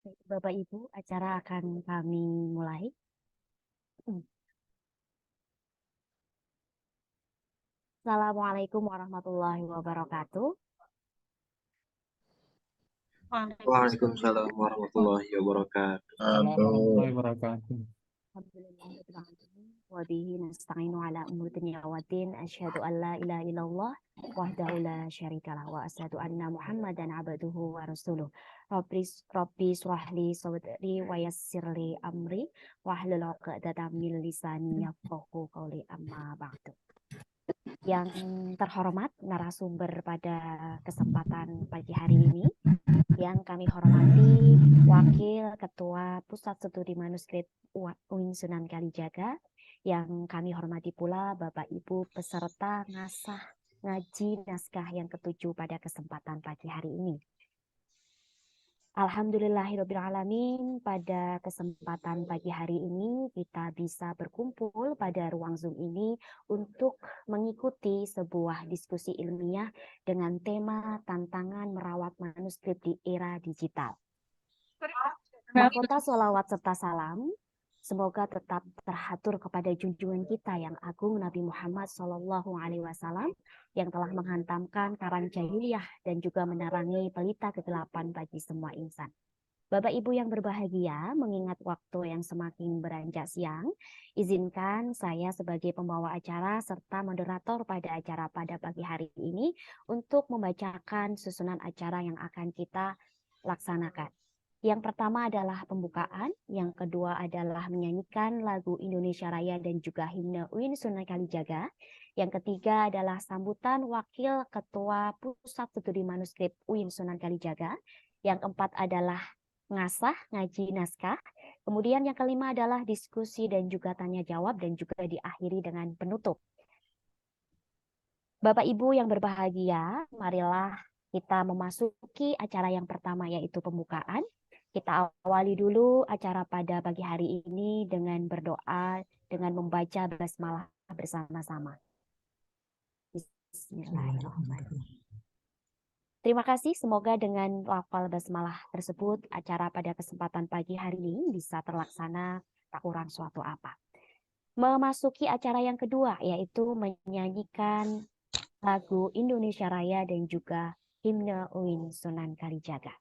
Baik, Bapak Ibu, acara akan kami mulai. Assalamualaikum warahmatullahi wabarakatuh. Waalaikumsalam warahmatullahi wabarakatuh. Warahmatullahi wabarakatuh. Alhamdulillahirrahmanirrahim. Wa bihi nasta'inu ala umuri dunya waddin. Asyhadu an la ilaha illallah wahdahu la syarikalah wa asyhadu anna Muhammadan abduhu wa rasuluh. Rabbi surahli sadri wa yassirli amri wahlul 'uqdatam min lisani yafqahu qawli amma ba'du. Yang terhormat narasumber pada kesempatan pagi hari ini, yang kami hormati Wakil Ketua Pusat Studi Manuskrip UIN Sunan Kalijaga, yang kami hormati pula Bapak Ibu peserta ngasah ngaji naskah yang ketujuh pada kesempatan pagi hari ini. Alhamdulillahirrabbilalamin, pada kesempatan pagi hari ini kita bisa berkumpul pada ruang Zoom ini untuk mengikuti sebuah diskusi ilmiah dengan tema tantangan merawat manuskrip di era digital. Mahkota sholawat serta salam semoga tetap terhatur kepada junjungan kita yang agung Nabi Muhammad SAW yang telah menghantamkan karang jahiliyah dan juga menerangi pelita kegelapan bagi semua insan. Bapak Ibu yang berbahagia, mengingat waktu yang semakin beranjak siang, izinkan saya sebagai pembawa acara serta moderator pada acara pada pagi hari ini untuk membacakan susunan acara yang akan kita laksanakan. Yang pertama adalah pembukaan, yang kedua adalah menyanyikan lagu Indonesia Raya dan juga himne UIN Sunan Kalijaga. Yang ketiga adalah sambutan Wakil Ketua Pusat Studi Manuskrip UIN Sunan Kalijaga. Yang keempat adalah ngasah ngaji naskah. Kemudian yang kelima adalah diskusi dan juga tanya jawab dan juga diakhiri dengan penutup. Bapak Ibu yang berbahagia, marilah kita memasuki acara yang pertama yaitu pembukaan. Kita awali dulu acara pada pagi hari ini dengan berdoa, dengan membaca basmalah bersama-sama. Bismillahirrahmanirrahim. Terima kasih, semoga dengan lafal basmalah tersebut, acara pada kesempatan pagi hari ini bisa terlaksana tak kurang suatu apa. Memasuki acara yang kedua, yaitu menyanyikan lagu Indonesia Raya dan juga himne UIN Sunan Kalijaga.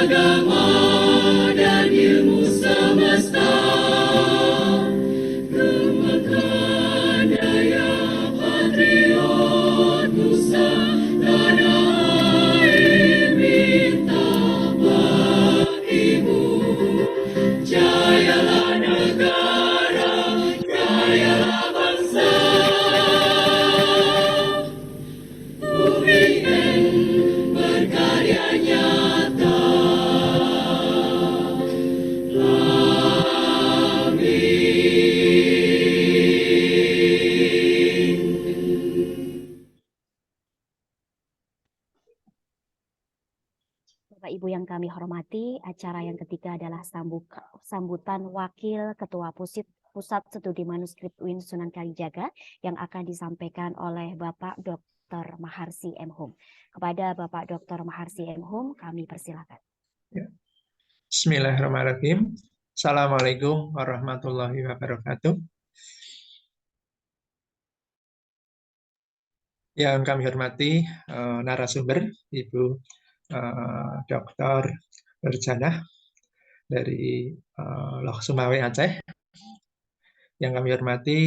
agama dan ilmu semesta, kembangkan daya patriot Nusa tanah air, minta bagimu. Jayalah negara, jayalah bangsa, UIN berkarya nyata. Bapak Ibu yang kami hormati, acara yang ketiga adalah sambutan Wakil Ketua Pusat Studi Manuskrip UIN Sunan Kalijaga yang akan disampaikan oleh Bapak Dr. Maharsi M. Hum. Kepada Bapak Dr. Maharsi M. Hum, kami persilakan. Ya. Bismillahirrahmanirrahim. Assalamualaikum warahmatullahi wabarakatuh. Yang kami hormati narasumber Ibu Dr. Nurjanah dari Loh Sumawe Aceh. Yang kami hormati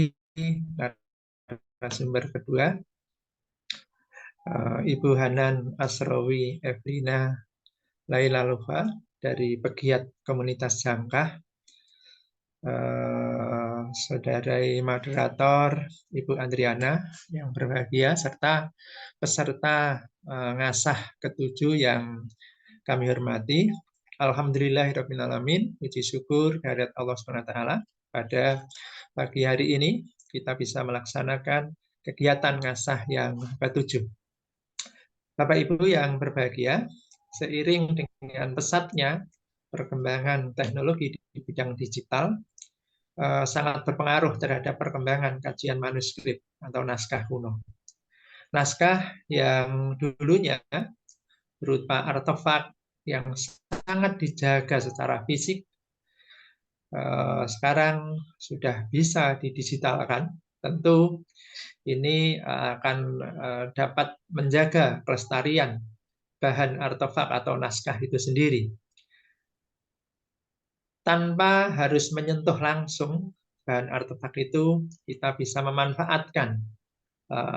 narasumber kedua Ibu Hanan Asrowi Evelina Laila Lufa dari Pegiat Komunitas Jangkah, Saudara moderator Ibu Andriana yang berbahagia, serta peserta ngasah ke-7 yang kami hormati. Alhamdulillahirrahmanirrahim, puji syukur kehadirat Allah SWT. Pada pagi hari ini kita bisa melaksanakan kegiatan ngasah yang ke-7. Bapak Ibu yang berbahagia, seiring dengan pesatnya perkembangan teknologi di bidang digital, sangat berpengaruh terhadap perkembangan kajian manuskrip atau naskah kuno. Naskah yang dulunya berupa artefak yang sangat dijaga secara fisik, sekarang sudah bisa didigitalkan. Tentu ini akan dapat menjaga kelestarian bahan artefak atau naskah itu sendiri, tanpa harus menyentuh langsung bahan artefak itu. Kita bisa memanfaatkan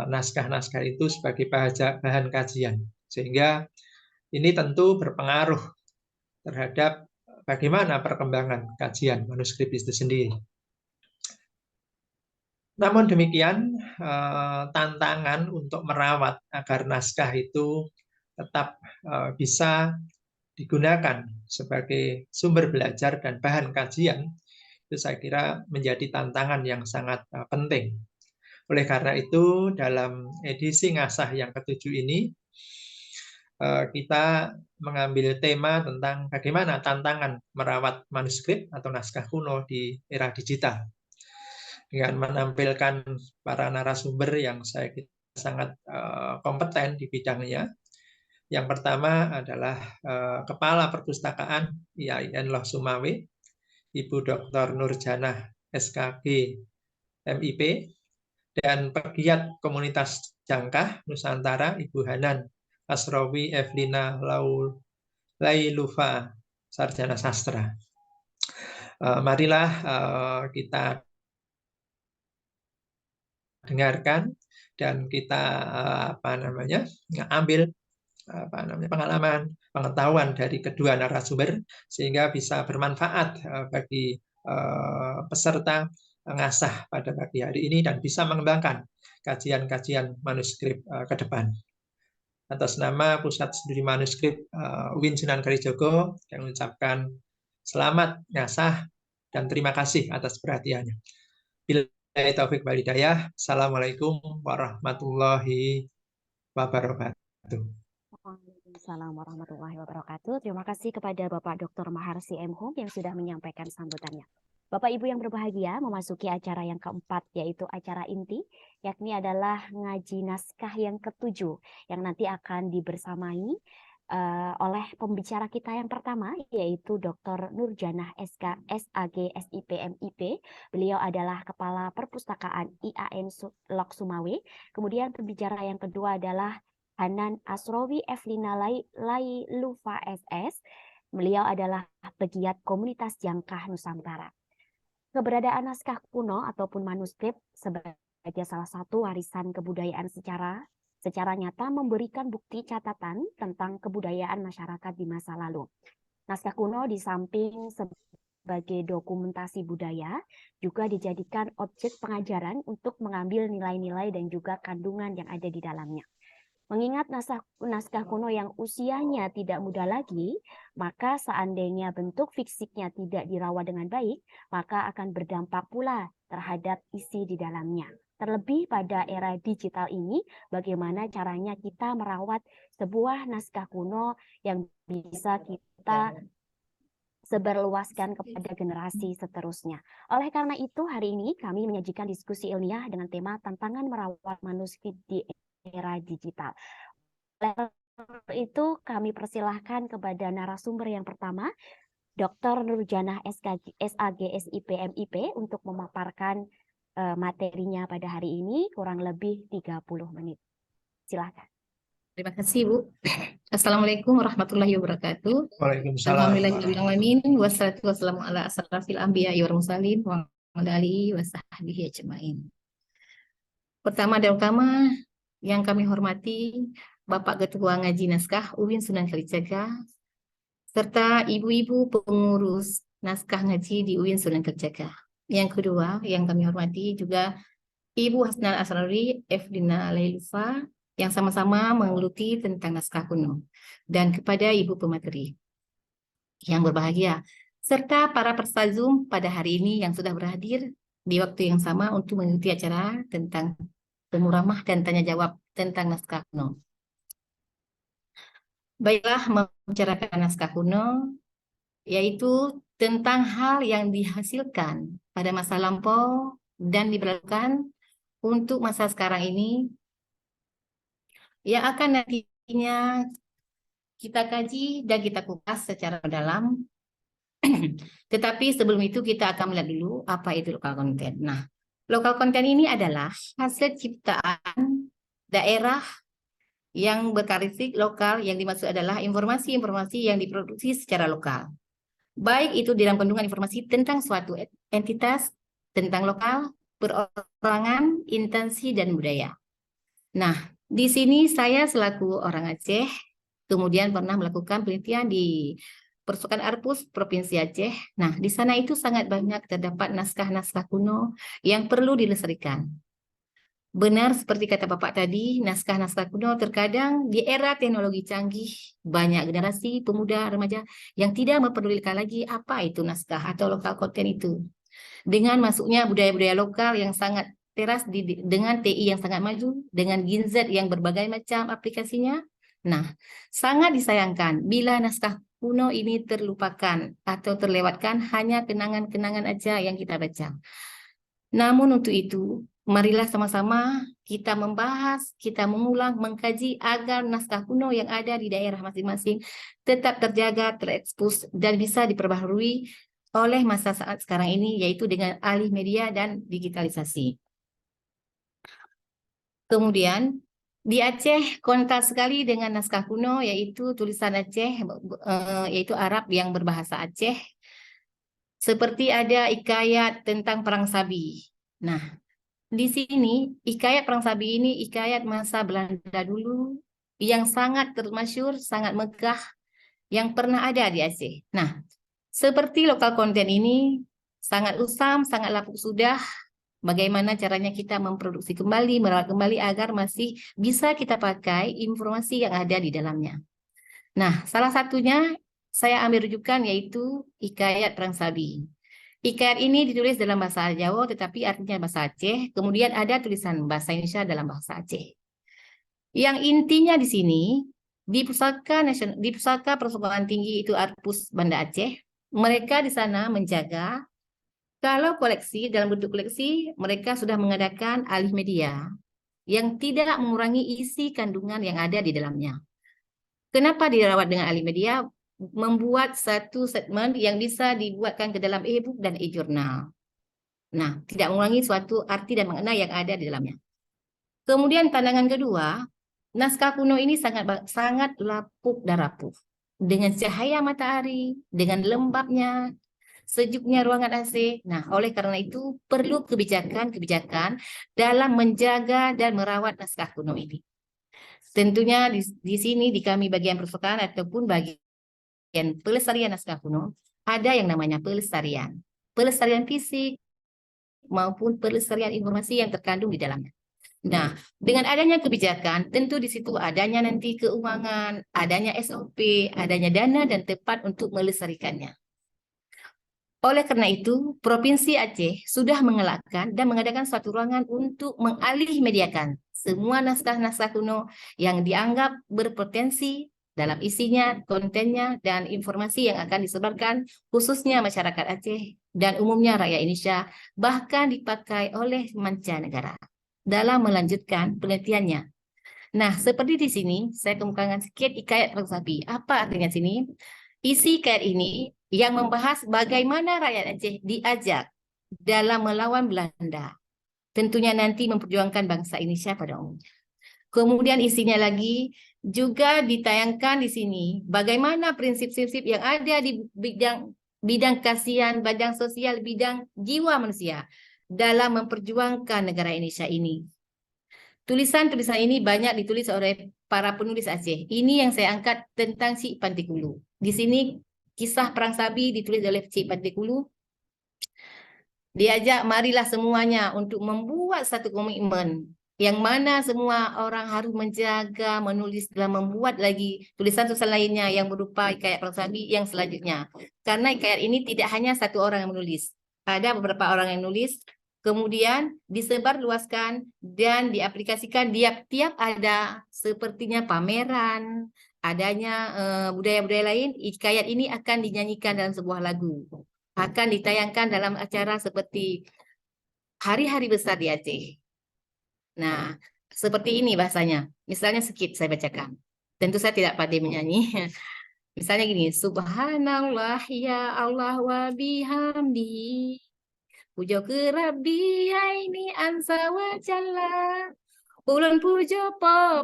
naskah-naskah itu sebagai bahan kajian, sehingga ini tentu berpengaruh terhadap bagaimana perkembangan kajian manuskrip itu sendiri. Namun demikian, tantangan untuk merawat agar naskah itu tetap bisa digunakan sebagai sumber belajar dan bahan kajian, itu saya kira menjadi tantangan yang sangat penting. Oleh karena itu, dalam edisi ngasah yang ke-7 ini, kita mengambil tema tentang bagaimana tantangan merawat manuskrip atau naskah kuno di era digital, dengan menampilkan para narasumber yang saya kira sangat kompeten di bidangnya. Yang pertama adalah Kepala Perpustakaan IAIN Loh Sumawe, Ibu Dr. Nurjanah SKG MIP, dan Pegiat Komunitas Jangkah Nusantara, Ibu Hanan Asrowi Evelina Lailufa, Sarjana Sastra. Marilah kita dengarkan dan kita ambil pengalaman, pengetahuan dari kedua narasumber, sehingga bisa bermanfaat bagi peserta ngasah pada pagi hari ini dan bisa mengembangkan kajian-kajian manuskrip ke depan. Atas nama Pusat Studi Manuskrip UIN Sunan Kalijaga, yang mengucapkan selamat ngasah dan terima kasih atas perhatiannya. Billahi taufiq wal hidayah. Assalamualaikum warahmatullahi wabarakatuh. Waalaikumsalam warahmatullahi wabarakatuh. Terima kasih kepada Bapak Dr. Maharsi M. Hum yang sudah menyampaikan sambutannya. Bapak Ibu yang berbahagia, memasuki acara yang keempat, yaitu acara inti, yakni adalah ngaji naskah yang ke-7 yang nanti akan dibersamai oleh pembicara kita yang pertama, yaitu Dr. Nurjanah SAG SIP MIP. Beliau adalah Kepala Perpustakaan IAIN Loh Sumawe. Kemudian pembicara yang kedua adalah Hanan Asrowi Evelina Lailufa SS. Beliau adalah pegiat komunitas Jangkah Nusantara. Keberadaan naskah kuno ataupun manuskrip sebagai salah satu warisan kebudayaan secara nyata memberikan bukti catatan tentang kebudayaan masyarakat di masa lalu. Naskah kuno di samping sebagai dokumentasi budaya juga dijadikan objek pengajaran untuk mengambil nilai-nilai dan juga kandungan yang ada di dalamnya. Mengingat naskah kuno yang usianya tidak muda lagi, maka seandainya bentuk fisiknya tidak dirawat dengan baik, maka akan berdampak pula terhadap isi di dalamnya. Terlebih pada era digital ini, bagaimana caranya kita merawat sebuah naskah kuno yang bisa kita sebarluaskan kepada generasi seterusnya. Oleh karena itu, hari ini kami menyajikan diskusi ilmiah dengan tema tantangan merawat manuskrip di era digital. Oleh itu kami persilahkan kepada narasumber yang pertama, Dr. Nurjanah SAG SIP MIP untuk memaparkan materinya pada hari ini kurang lebih 30 menit. Silakan. Terima kasih, Bu. Assalamualaikum warahmatullahi wabarakatuh. Waalaikumsalam. Alhamdulillahirrahmanirrahim. Wassalatu wassalamu ala asrafil anbiya'i wal mursalin wa ala alihi wa sahbihi ajma'in. Pertama dan utama yang kami hormati Bapak Ketua Ngaji Naskah UIN Sunan Kalijaga serta ibu-ibu pengurus naskah ngaji di UIN Sunan Kalijaga. Yang kedua yang kami hormati juga Ibu Hasnal Asrari Efdina Lailufa yang sama-sama menggeluti tentang naskah kuno, dan kepada Ibu pemateri yang berbahagia, serta para peserta Zoom pada hari ini yang sudah berhadir di waktu yang sama untuk mengikuti acara tentang temu ramah dan tanya jawab tentang naskah kuno. Baiklah, membicarakan naskah kuno, yaitu tentang hal yang dihasilkan pada masa lampau dan diberlakukan untuk masa sekarang ini, yang akan nantinya kita kaji dan kita kupas secara mendalam. Tetapi sebelum itu kita akan melihat dulu apa itu lokal content. Nah, lokal content ini adalah hasil ciptaan daerah yang berkarakteristik lokal, yang dimaksud adalah informasi-informasi yang diproduksi secara lokal. Baik itu dalam kandungan informasi tentang suatu entitas, tentang lokal, perorangan, instansi, dan budaya. Nah, di sini saya selaku orang Aceh, kemudian pernah melakukan penelitian di Perpustakaan Arpus Provinsi Aceh. Nah, di sana itu sangat banyak terdapat naskah-naskah kuno yang perlu dilestarikan. Benar seperti kata Bapak tadi, naskah-naskah kuno terkadang di era teknologi canggih, banyak generasi pemuda remaja yang tidak mempedulikan lagi apa itu naskah atau lokal konten itu. Dengan masuknya budaya-budaya lokal yang sangat teras dengan TI yang sangat maju, dengan Ginzet yang berbagai macam aplikasinya. Nah, sangat disayangkan bila naskah kuno ini terlupakan atau terlewatkan, hanya kenangan-kenangan aja yang kita baca. Namun untuk itu, marilah sama-sama kita membahas, kita mengulang, mengkaji agar naskah kuno yang ada di daerah masing-masing tetap terjaga, terekspos, dan bisa diperbaharui oleh masa saat sekarang ini, yaitu dengan alih media dan digitalisasi. Kemudian di Aceh kontak sekali dengan naskah kuno, yaitu tulisan Aceh, yaitu Arab yang berbahasa Aceh. Seperti ada hikayat tentang Perang Sabi. Nah, di sini hikayat Perang Sabi ini hikayat masa Belanda dulu yang sangat termasyhur, sangat megah, yang pernah ada di Aceh. Nah, seperti lokal konten ini sangat usam, sangat lapuk sudah. Bagaimana caranya kita memproduksi kembali, merawat kembali agar masih bisa kita pakai informasi yang ada di dalamnya. Nah, salah satunya saya ambil rujukan yaitu hikayat Perang Sabi. Hikayat ini ditulis dalam bahasa Jawa tetapi artinya bahasa Aceh, kemudian ada tulisan bahasa Indonesia dalam bahasa Aceh. Yang intinya di sini, di Pusaka Perguruan Tinggi itu Arpus Banda Aceh, mereka di sana menjaga kalau koleksi, dalam bentuk koleksi, mereka sudah mengadakan alih media yang tidak mengurangi isi kandungan yang ada di dalamnya. Kenapa dirawat dengan alih media? Membuat satu statement yang bisa dibuatkan ke dalam e-book dan e-jurnal. Nah, tidak mengurangi suatu arti dan makna yang ada di dalamnya. Kemudian pandangan kedua, naskah kuno ini sangat lapuk dan rapuh. dengan cahaya matahari, dengan lembabnya, sejuknya ruangan AC. Nah, oleh karena itu perlu kebijakan-kebijakan dalam menjaga dan merawat naskah kuno ini. Tentunya di sini di kami bagian perpustakaan ataupun bagian pelestarian naskah kuno ada yang namanya pelestarian fisik maupun pelestarian informasi yang terkandung di dalamnya. Nah, dengan adanya kebijakan, tentu di situ adanya nanti keuangan, adanya SOP, adanya dana dan tempat untuk melestarikannya. Oleh karena itu, Provinsi Aceh sudah mengelakkan dan mengadakan suatu ruangan untuk mengalih mediakan semua naskah-naskah kuno yang dianggap berpotensi dalam isinya, kontennya, dan informasi yang akan disebarkan khususnya masyarakat Aceh dan umumnya rakyat Indonesia, bahkan dipakai oleh mancanegara dalam melanjutkan penelitiannya. Nah, seperti di sini, saya kemukakan sedikit hikayat Rasabi. Apa artinya sini? Isi hikayat ini yang membahas bagaimana rakyat Aceh diajak dalam melawan Belanda. Tentunya nanti memperjuangkan bangsa Indonesia pada umumnya. Kemudian isinya lagi juga ditayangkan di sini bagaimana prinsip-prinsip yang ada di bidang kasihan, bidang sosial, bidang jiwa manusia dalam memperjuangkan negara Indonesia ini. Tulisan-tulisan ini banyak ditulis oleh para penulis Aceh. Ini yang saya angkat tentang Cik Pantikulu. Di sini kisah Perang Sabi ditulis oleh Cik Pantikulu. Diajak marilah semuanya untuk membuat satu komitmen yang mana semua orang harus menjaga, menulis dan membuat lagi tulisan-tulisan lainnya yang berupa hikayat Perang Sabi yang selanjutnya. Karena hikayat ini tidak hanya satu orang yang menulis. Ada beberapa orang yang menulis, kemudian disebarluaskan dan diaplikasikan tiap-tiap ada sepertinya pameran, adanya budaya-budaya lain, hikayat ini akan dinyanyikan dalam sebuah lagu. Akan ditayangkan dalam acara seperti hari-hari besar di Aceh. Nah, seperti ini bahasanya. Misalnya sedikit saya bacakan. Tentu saya tidak pandai menyanyi. Misalnya gini, Subhanallah ya Allah wa bihamdi. Puja ke Rabbi ya ini ansa wa jalla. Ulun puja po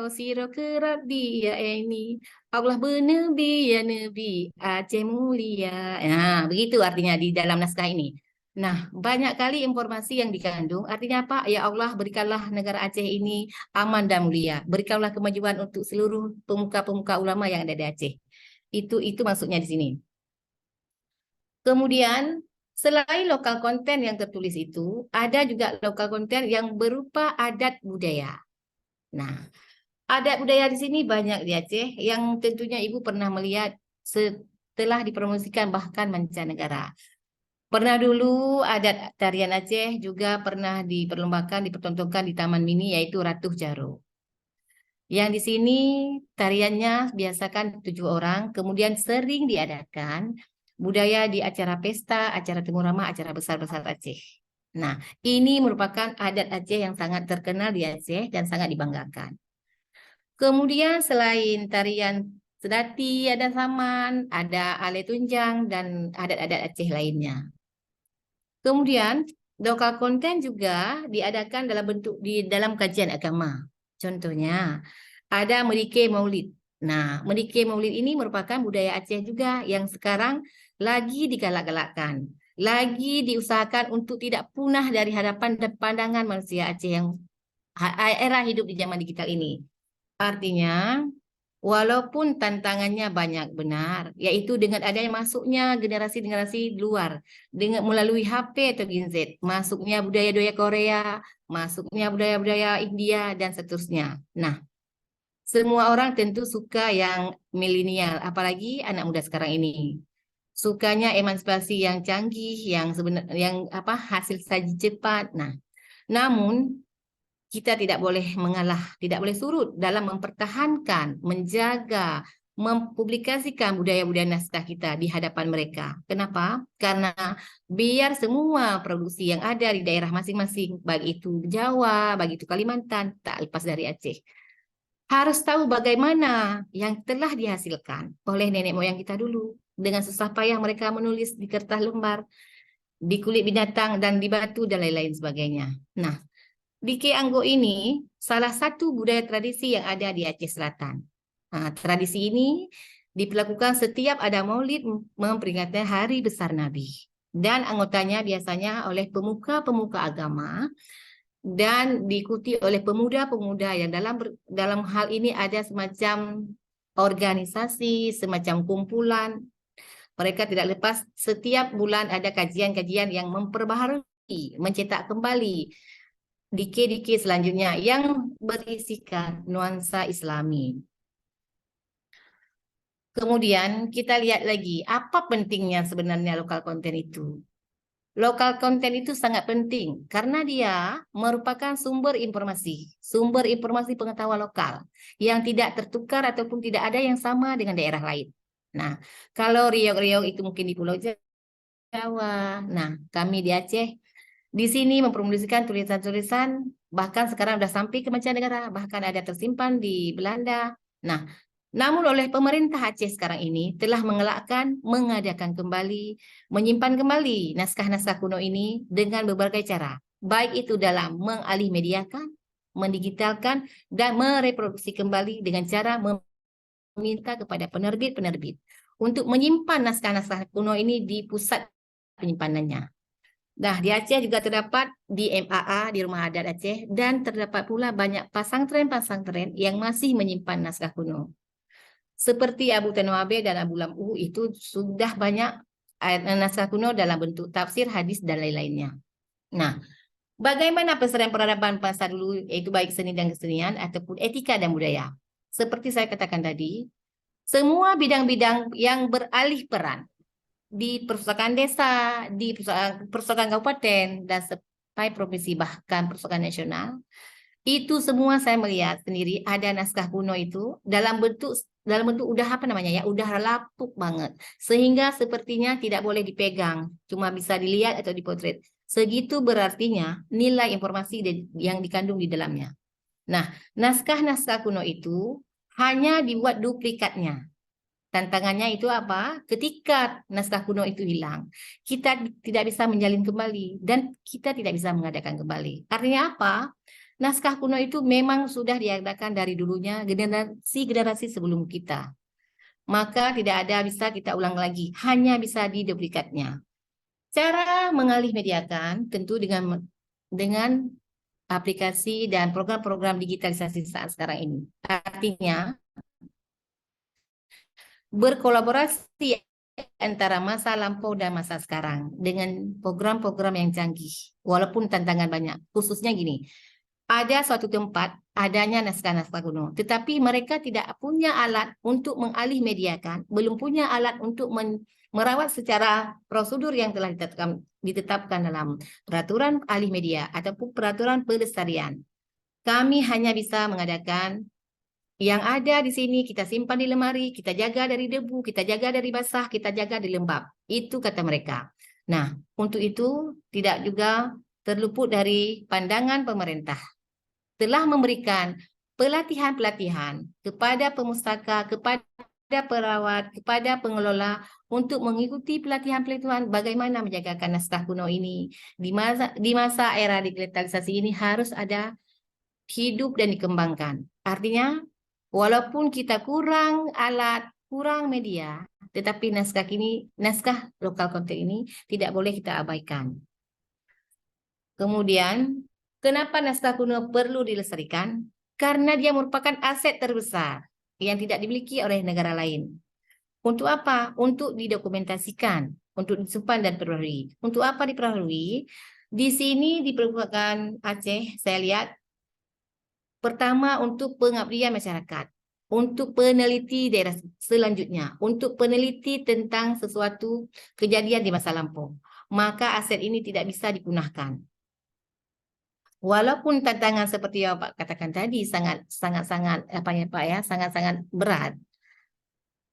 siro ke Rabbi ya ini. Allah bernabi ya nabi Aceh mulia. Nah, begitu artinya di dalam naskah ini. Nah, banyak kali informasi yang dikandung. Artinya apa? Ya Allah, berikanlah negara Aceh ini aman dan mulia. Berikanlah kemajuan untuk seluruh pemuka-pemuka ulama yang ada di Aceh. Itu maksudnya di sini. Kemudian selain lokal konten yang tertulis itu, ada juga lokal konten yang berupa adat budaya. Nah, adat budaya di sini banyak di Aceh yang tentunya Ibu pernah melihat setelah dipromosikan bahkan mancanegara. Pernah dulu adat tarian Aceh juga pernah dipertontonkan di Taman Mini yaitu Ratu Jaro. Yang di sini tariannya biasakan 7 orang, kemudian sering diadakan budaya di acara pesta, acara temu ramah, acara besar-besar Aceh. Nah, ini merupakan adat Aceh yang sangat terkenal di Aceh dan sangat dibanggakan. Kemudian selain tarian Sedati, ada Saman, ada Ale Tunjang, dan adat-adat Aceh lainnya. Kemudian, lokal konten juga diadakan dalam kajian agama. Contohnya, ada Merike Maulid. Nah, Merike Maulid ini merupakan budaya Aceh juga yang sekarang lagi digalak-galakkan, lagi diusahakan untuk tidak punah dari hadapan dan pandangan manusia Aceh yang era hidup di zaman digital ini. Artinya, walaupun tantangannya banyak benar, yaitu dengan adanya masuknya generasi-generasi luar, dengan melalui HP atau gadget, masuknya budaya-budaya Korea, masuknya budaya-budaya India, dan seterusnya. Nah, semua orang tentu suka yang milenial, apalagi anak muda sekarang ini. Sukanya emansipasi yang canggih, yang hasil saji cepat. Nah, namun kita tidak boleh mengalah, tidak boleh surut dalam mempertahankan, menjaga, mempublikasikan budaya-budaya naskah kita di hadapan mereka. Kenapa? Karena biar semua produksi yang ada di daerah masing-masing, baik itu Jawa, baik itu Kalimantan, tak lepas dari Aceh, harus tahu bagaimana yang telah dihasilkan oleh nenek moyang kita dulu. Dengan susah payah mereka menulis di kertas lembar, di kulit binatang, dan di batu, dan lain-lain sebagainya. Nah, di Keanggo ini salah satu budaya tradisi yang ada di Aceh Selatan. Nah, tradisi ini dilakukan setiap ada Maulid memperingati Hari Besar Nabi. Dan anggotanya biasanya oleh pemuka-pemuka agama dan diikuti oleh pemuda-pemuda yang dalam hal ini ada semacam organisasi, semacam kumpulan. Mereka tidak lepas setiap bulan ada kajian-kajian yang memperbaharui, mencetak kembali dikir-dikir selanjutnya yang berisikan nuansa Islami. Kemudian kita lihat lagi, apa pentingnya sebenarnya lokal konten itu? Lokal konten itu sangat penting karena dia merupakan sumber informasi pengetahuan lokal yang tidak tertukar ataupun tidak ada yang sama dengan daerah lain. Nah, kalau riok-riok itu mungkin di Pulau Jawa, nah kami di Aceh, di sini mempromosikan tulisan-tulisan, bahkan sekarang sudah sampai ke mancanegara, bahkan ada tersimpan di Belanda. Nah, namun oleh pemerintah Aceh sekarang ini telah mengadakan kembali, menyimpan kembali naskah-naskah kuno ini dengan berbagai cara. Baik itu dalam mengalih mediakan, mendigitalkan, dan mereproduksi kembali dengan cara meminta kepada penerbit-penerbit untuk menyimpan naskah-naskah kuno ini di pusat penyimpanannya. Nah, di Aceh juga terdapat di MAA, di Rumah Adat Aceh, dan terdapat pula banyak pasantren-pasantren yang masih menyimpan naskah kuno. Seperti Abu Tanwabe dan Abu Lam'u itu sudah banyak naskah kuno dalam bentuk tafsir, hadis, dan lain-lainnya. Nah, bagaimana pelestarian peradaban masa dulu, yaitu baik seni dan kesenian ataupun etika dan budaya? Seperti saya katakan tadi, semua bidang-bidang yang beralih peran di perpustakaan desa, di perpustakaan kabupaten, dan sampai provinsi, bahkan perpustakaan nasional, itu semua saya melihat sendiri ada naskah kuno itu dalam bentuk udah udah lapuk banget, sehingga sepertinya tidak boleh dipegang, cuma bisa dilihat atau dipotret. Segitu berartinya nilai informasi yang dikandung di dalamnya. Nah, naskah-naskah kuno itu hanya dibuat duplikatnya. Tantangannya itu apa? Ketika naskah kuno itu hilang, kita tidak bisa menjalin kembali dan kita tidak bisa mengadakan kembali. Artinya apa? Naskah kuno itu memang sudah diadakan dari dulunya generasi sebelum kita. Maka tidak ada bisa kita ulang lagi, hanya bisa diduplikatnya. Cara mengalih mediakan tentu dengan aplikasi dan program-program digitalisasi saat sekarang ini. Artinya berkolaborasi antara masa lampau dan masa sekarang dengan program-program yang canggih, walaupun tantangan banyak. Khususnya gini, ada suatu tempat adanya naskah-naskah kuno, tetapi mereka tidak punya alat untuk mengalih mediakan, belum punya alat untuk merawat secara prosedur yang telah ditetapkan dalam peraturan alih media ataupun peraturan pelestarian. Kami hanya bisa mengadakan yang ada di sini, kita simpan di lemari, kita jaga dari debu, kita jaga dari basah, kita jaga di lembab. Itu kata mereka. Nah, untuk itu tidak juga terluput dari pandangan pemerintah. Telah memberikan pelatihan-pelatihan kepada pemustaka, kepada perawat, kepada pengelola untuk mengikuti pelatihan-pelatihan bagaimana menjagakan naskah kuno ini. Di masa era digitalisasi ini harus ada hidup dan dikembangkan. Artinya, walaupun kita kurang alat, kurang media, tetapi naskah lokal konten ini tidak boleh kita abaikan. Kemudian, kenapa naskah kuno perlu dilestarikan? Karena dia merupakan aset terbesar yang tidak dimiliki oleh negara lain. Untuk apa? Untuk didokumentasikan, untuk disimpan dan diperbarui. Untuk apa diperbarui? Di sini di Perpustakaan Aceh, saya lihat, pertama untuk pengabdian masyarakat, untuk peneliti daerah selanjutnya, untuk peneliti tentang sesuatu kejadian di masa lampau. Maka aset ini tidak bisa dipunahkan. Walaupun tantangan seperti yang Pak katakan tadi sangat-sangat berat.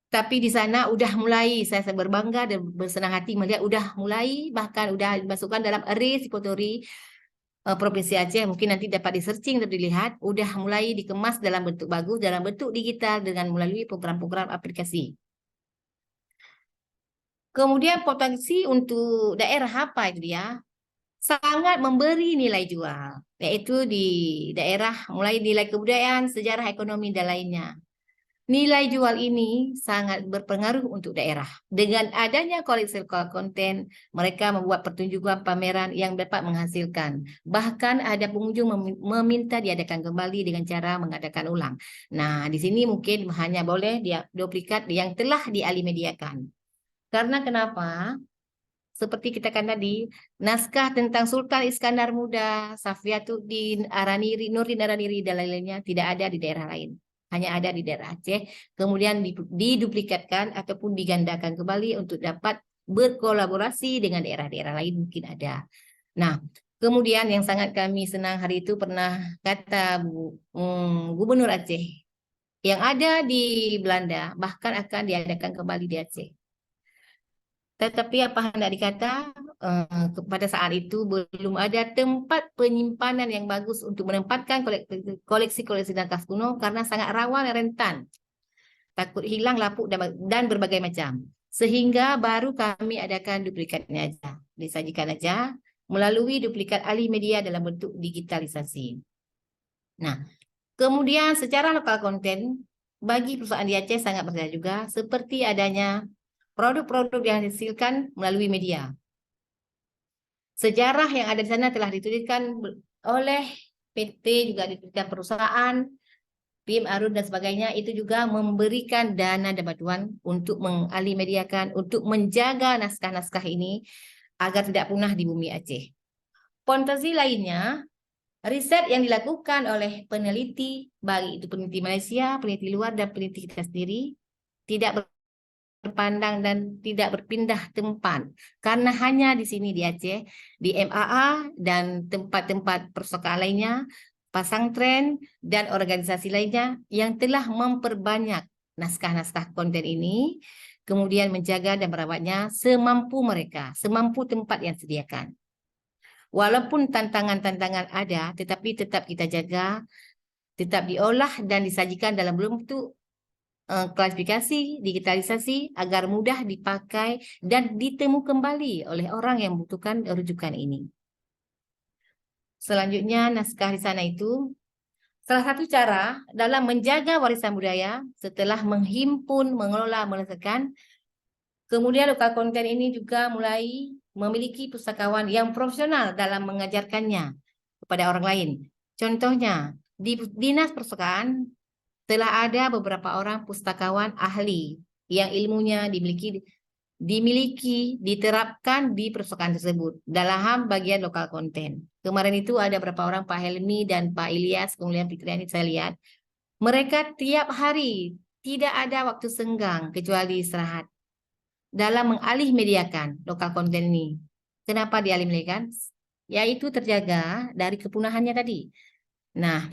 Tapi di sana udah mulai, saya berbangga dan bersenang hati melihat udah mulai, bahkan udah dimasukkan dalam array repository Provinsi Aceh, mungkin nanti dapat di-searching dan dilihat, udah mulai dikemas dalam bentuk bagus, dalam bentuk digital dengan melalui program-program aplikasi. Kemudian potensi untuk daerah apa itu dia? Sangat memberi nilai jual, yaitu di daerah mulai nilai kebudayaan, sejarah, ekonomi, dan lainnya. Nilai jual ini sangat berpengaruh untuk daerah. Dengan adanya koleksi lokal konten, mereka membuat pertunjukan pameran yang dapat menghasilkan. Bahkan ada pengunjung meminta diadakan kembali dengan cara mengadakan ulang. Nah, di sini mungkin hanya boleh duplikat yang telah dialimediakan. Karena kenapa? Seperti kita kan tadi, naskah tentang Sultan Iskandar Muda, Safiatuddin Araniri, Nurdin Araniri, dan lain-lainnya tidak ada di daerah lain. Hanya ada di daerah Aceh, kemudian diduplikatkan ataupun digandakan kembali untuk dapat berkolaborasi dengan daerah-daerah lain mungkin ada. Nah, kemudian yang sangat kami senang hari itu pernah kata Gubernur Aceh yang ada di Belanda bahkan akan diadakan kembali di Aceh. Tetapi apa hendak dikata, pada saat itu belum ada tempat penyimpanan yang bagus untuk menempatkan koleksi-koleksi naskah kuno karena sangat rawan dan rentan. Takut hilang, lapuk, dan berbagai macam. Sehingga baru kami adakan duplikatnya aja. Disajikan aja melalui duplikat alih media dalam bentuk digitalisasi. Nah, kemudian secara lokal konten, bagi perusahaan di Aceh sangat berjaya juga, seperti adanya produk-produk yang dihasilkan melalui media. Sejarah yang ada di sana telah dituliskan oleh PT, juga dituliskan perusahaan, PM Arun dan sebagainya, itu juga memberikan dana dan bantuan untuk mengalimediakan, untuk menjaga naskah-naskah ini agar tidak punah di bumi Aceh. Fantasi lainnya, riset yang dilakukan oleh peneliti, baik itu peneliti Malaysia, peneliti luar, dan peneliti kita sendiri, tidak berpandang dan tidak berpindah tempat karena hanya di sini di Aceh, di MAA dan tempat-tempat perpustakaan lainnya, pesantren dan organisasi lainnya yang telah memperbanyak naskah-naskah konten ini, kemudian menjaga dan merawatnya semampu mereka, semampu tempat yang disediakan. Walaupun tantangan-tantangan ada, tetapi tetap kita jaga, tetap diolah dan disajikan dalam bentuk klasifikasi, digitalisasi agar mudah dipakai dan ditemu kembali oleh orang yang membutuhkan rujukan ini. Selanjutnya, naskah di sana itu salah satu cara dalam menjaga warisan budaya setelah menghimpun, mengelola, melestarikan. Kemudian lokal konten ini juga mulai memiliki pustakawan yang profesional dalam mengajarkannya kepada orang lain. Contohnya, di Dinas Perpustakaan telah ada beberapa orang pustakawan ahli yang ilmunya diterapkan di perpustakaan tersebut dalam bagian lokal konten. Kemarin itu ada beberapa orang, Pak Helmi dan Pak Ilyas, kemudian Fitriani, saya lihat. Mereka tiap hari tidak ada waktu senggang kecuali istirahat dalam mengalih mediakan lokal konten ini. Kenapa dialih mediakan? Yaitu terjaga dari kepunahannya tadi. Nah,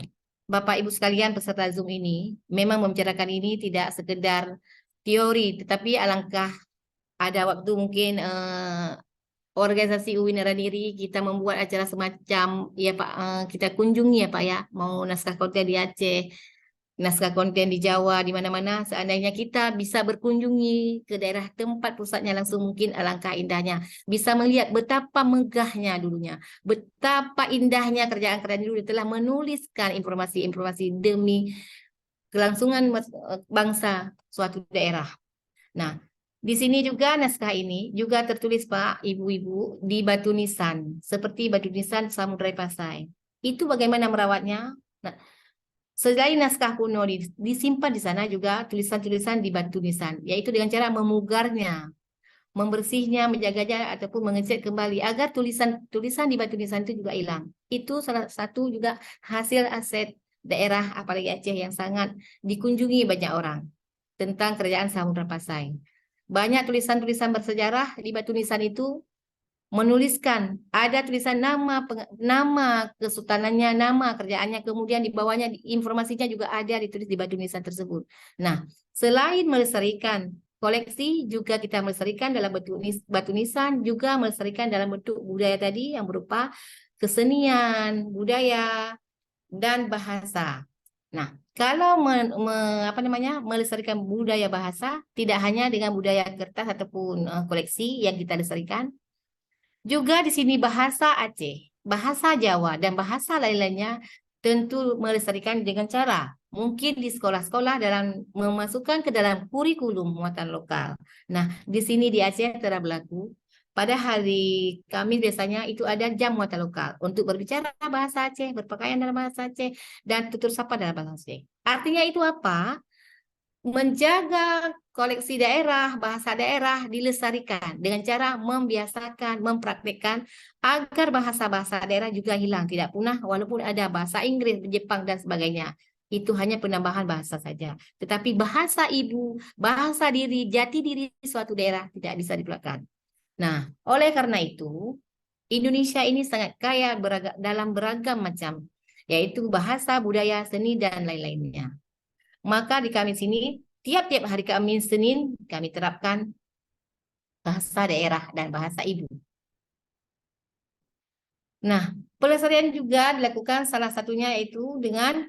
Bapak Ibu sekalian peserta Zoom ini memang membicarakan ini tidak sekedar teori, tetapi alangkah ada waktu mungkin organisasi UIN Araniri kita membuat acara semacam ya Pak, kita kunjungi ya Pak ya, mau naskah konten di Aceh, naskah konten di Jawa, di mana-mana, seandainya kita bisa berkunjungi ke daerah tempat pusatnya langsung, mungkin alangkah indahnya. Bisa melihat betapa megahnya dulunya, betapa indahnya kerjaan-kerjaan dulu telah menuliskan informasi-informasi demi kelangsungan bangsa suatu daerah. Nah, di sini juga naskah ini juga tertulis Pak, Ibu-ibu, di batu nisan, seperti batu nisan Samudrai Pasai. Itu bagaimana merawatnya? Nah, selain naskah kuno disimpan di sana juga tulisan-tulisan di batu nisan, yaitu dengan cara memugarnya, membersihnya, menjaganya ataupun mengecek kembali agar tulisan-tulisan di batu nisan itu juga hilang. Itu salah satu juga hasil aset daerah apalagi Aceh yang sangat dikunjungi banyak orang tentang kerajaan Samudra Pasai. Banyak tulisan-tulisan bersejarah di batu nisan itu menuliskan, ada tulisan nama kesultanannya, nama kerjaannya, kemudian di bawahnya informasinya juga ada ditulis di batu nisan tersebut. Nah, selain melestarikan koleksi, juga kita melestarikan dalam batu nisan, juga melestarikan dalam bentuk budaya tadi yang berupa kesenian, budaya, dan bahasa. Nah, kalau melestarikan budaya bahasa, tidak hanya dengan budaya kertas ataupun koleksi yang kita lestarikan, juga di sini bahasa Aceh, bahasa Jawa, dan bahasa lain-lainnya tentu melestarikan dengan cara mungkin di sekolah-sekolah dalam memasukkan ke dalam kurikulum muatan lokal. Nah, di sini di Aceh telah berlaku pada hari Kamis biasanya itu ada jam muatan lokal untuk berbicara bahasa Aceh, berpakaian dalam bahasa Aceh, dan tutur sapa dalam bahasa Aceh. Artinya itu apa? Menjaga koleksi daerah, bahasa daerah dilestarikan dengan cara membiasakan, mempraktikkan agar bahasa-bahasa daerah juga hilang, tidak punah walaupun ada bahasa Inggris, Jepang dan sebagainya. Itu hanya penambahan bahasa saja. Tetapi bahasa ibu, bahasa diri, jati diri suatu daerah tidak bisa dilupakan. Nah, oleh karena itu, Indonesia ini sangat kaya dalam beragam macam, yaitu bahasa, budaya, seni, dan lain-lainnya. Maka di kami sini, tiap-tiap hari Kamis, Senin, kami terapkan bahasa daerah dan bahasa ibu. Nah, pelestarian juga dilakukan salah satunya yaitu dengan,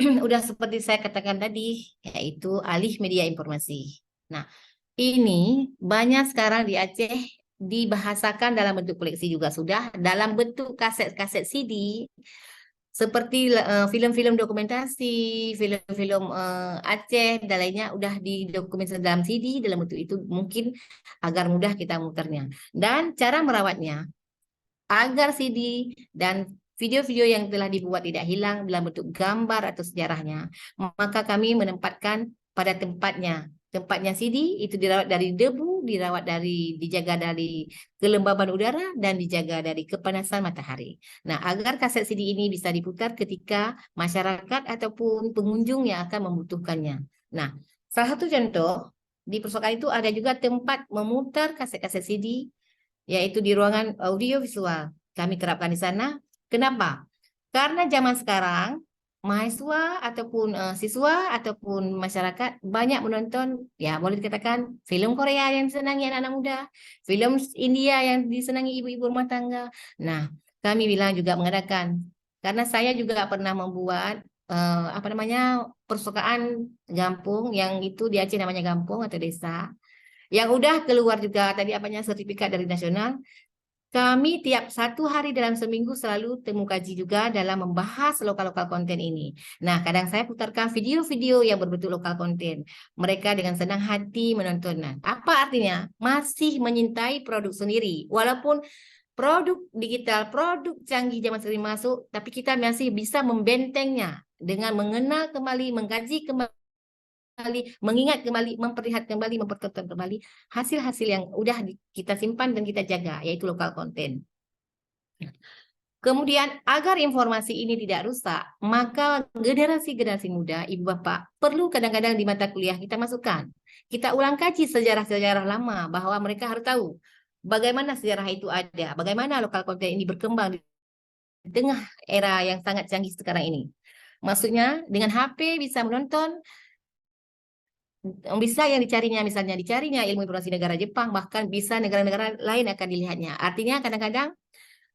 udah seperti saya katakan tadi, yaitu alih media informasi. Nah, ini banyak sekarang di Aceh dibahasakan dalam bentuk koleksi juga sudah, dalam bentuk kaset-kaset CD, seperti film-film dokumentasi, film-film Aceh dan lainnya udah didokumentasi dalam CD dalam bentuk itu mungkin agar mudah kita muternya. Dan cara merawatnya agar CD dan video-video yang telah dibuat tidak hilang dalam bentuk gambar atau sejarahnya, maka kami menempatkan pada tempatnya. Tempatnya CD itu dirawat dari debu, dijaga dari kelembaban udara, dan dijaga dari kepanasan matahari. Nah, agar kaset CD ini bisa diputar ketika masyarakat ataupun pengunjung yang akan membutuhkannya. Nah, salah satu contoh di perpustakaan itu ada juga tempat memutar kaset-kaset CD, yaitu di ruangan audio visual. Kami terapkan di sana. Kenapa? Karena zaman sekarang mahasiswa ataupun siswa ataupun masyarakat banyak menonton, ya boleh dikatakan film Korea yang disenangi anak-anak muda, film India yang disenangi ibu-ibu rumah tangga. Nah, kami bilang juga mengadakan, karena saya juga pernah membuat perpustakaan Gampung, yang itu di Aceh namanya Gampung atau desa, yang udah keluar juga tadi sertifikat dari nasional. Kami tiap 1 hari dalam seminggu selalu temu kaji juga dalam membahas lokal-lokal konten ini. Nah, kadang saya putarkan video-video yang berbentuk lokal konten. Mereka dengan senang hati menonton. Nah, apa artinya? Masih menyintai produk sendiri. Walaupun produk digital, produk canggih zaman sekarang masuk, tapi kita masih bisa membentengnya dengan mengenal kembali, mengkaji kembali, mengingat kembali, memperlihat kembali, mempertonton kembali hasil-hasil yang udah kita simpan dan kita jaga, yaitu lokal konten. Kemudian, agar informasi ini tidak rusak, maka generasi-generasi muda, ibu bapak, perlu kadang-kadang di mata kuliah kita masukkan. Kita ulang kaji sejarah-sejarah lama, bahwa mereka harus tahu bagaimana sejarah itu ada, bagaimana lokal konten ini berkembang di tengah era yang sangat canggih sekarang ini. Maksudnya, dengan HP bisa menonton, bisa yang dicarinya ilmu informasi negara Jepang, bahkan bisa negara-negara lain akan dilihatnya. Artinya kadang-kadang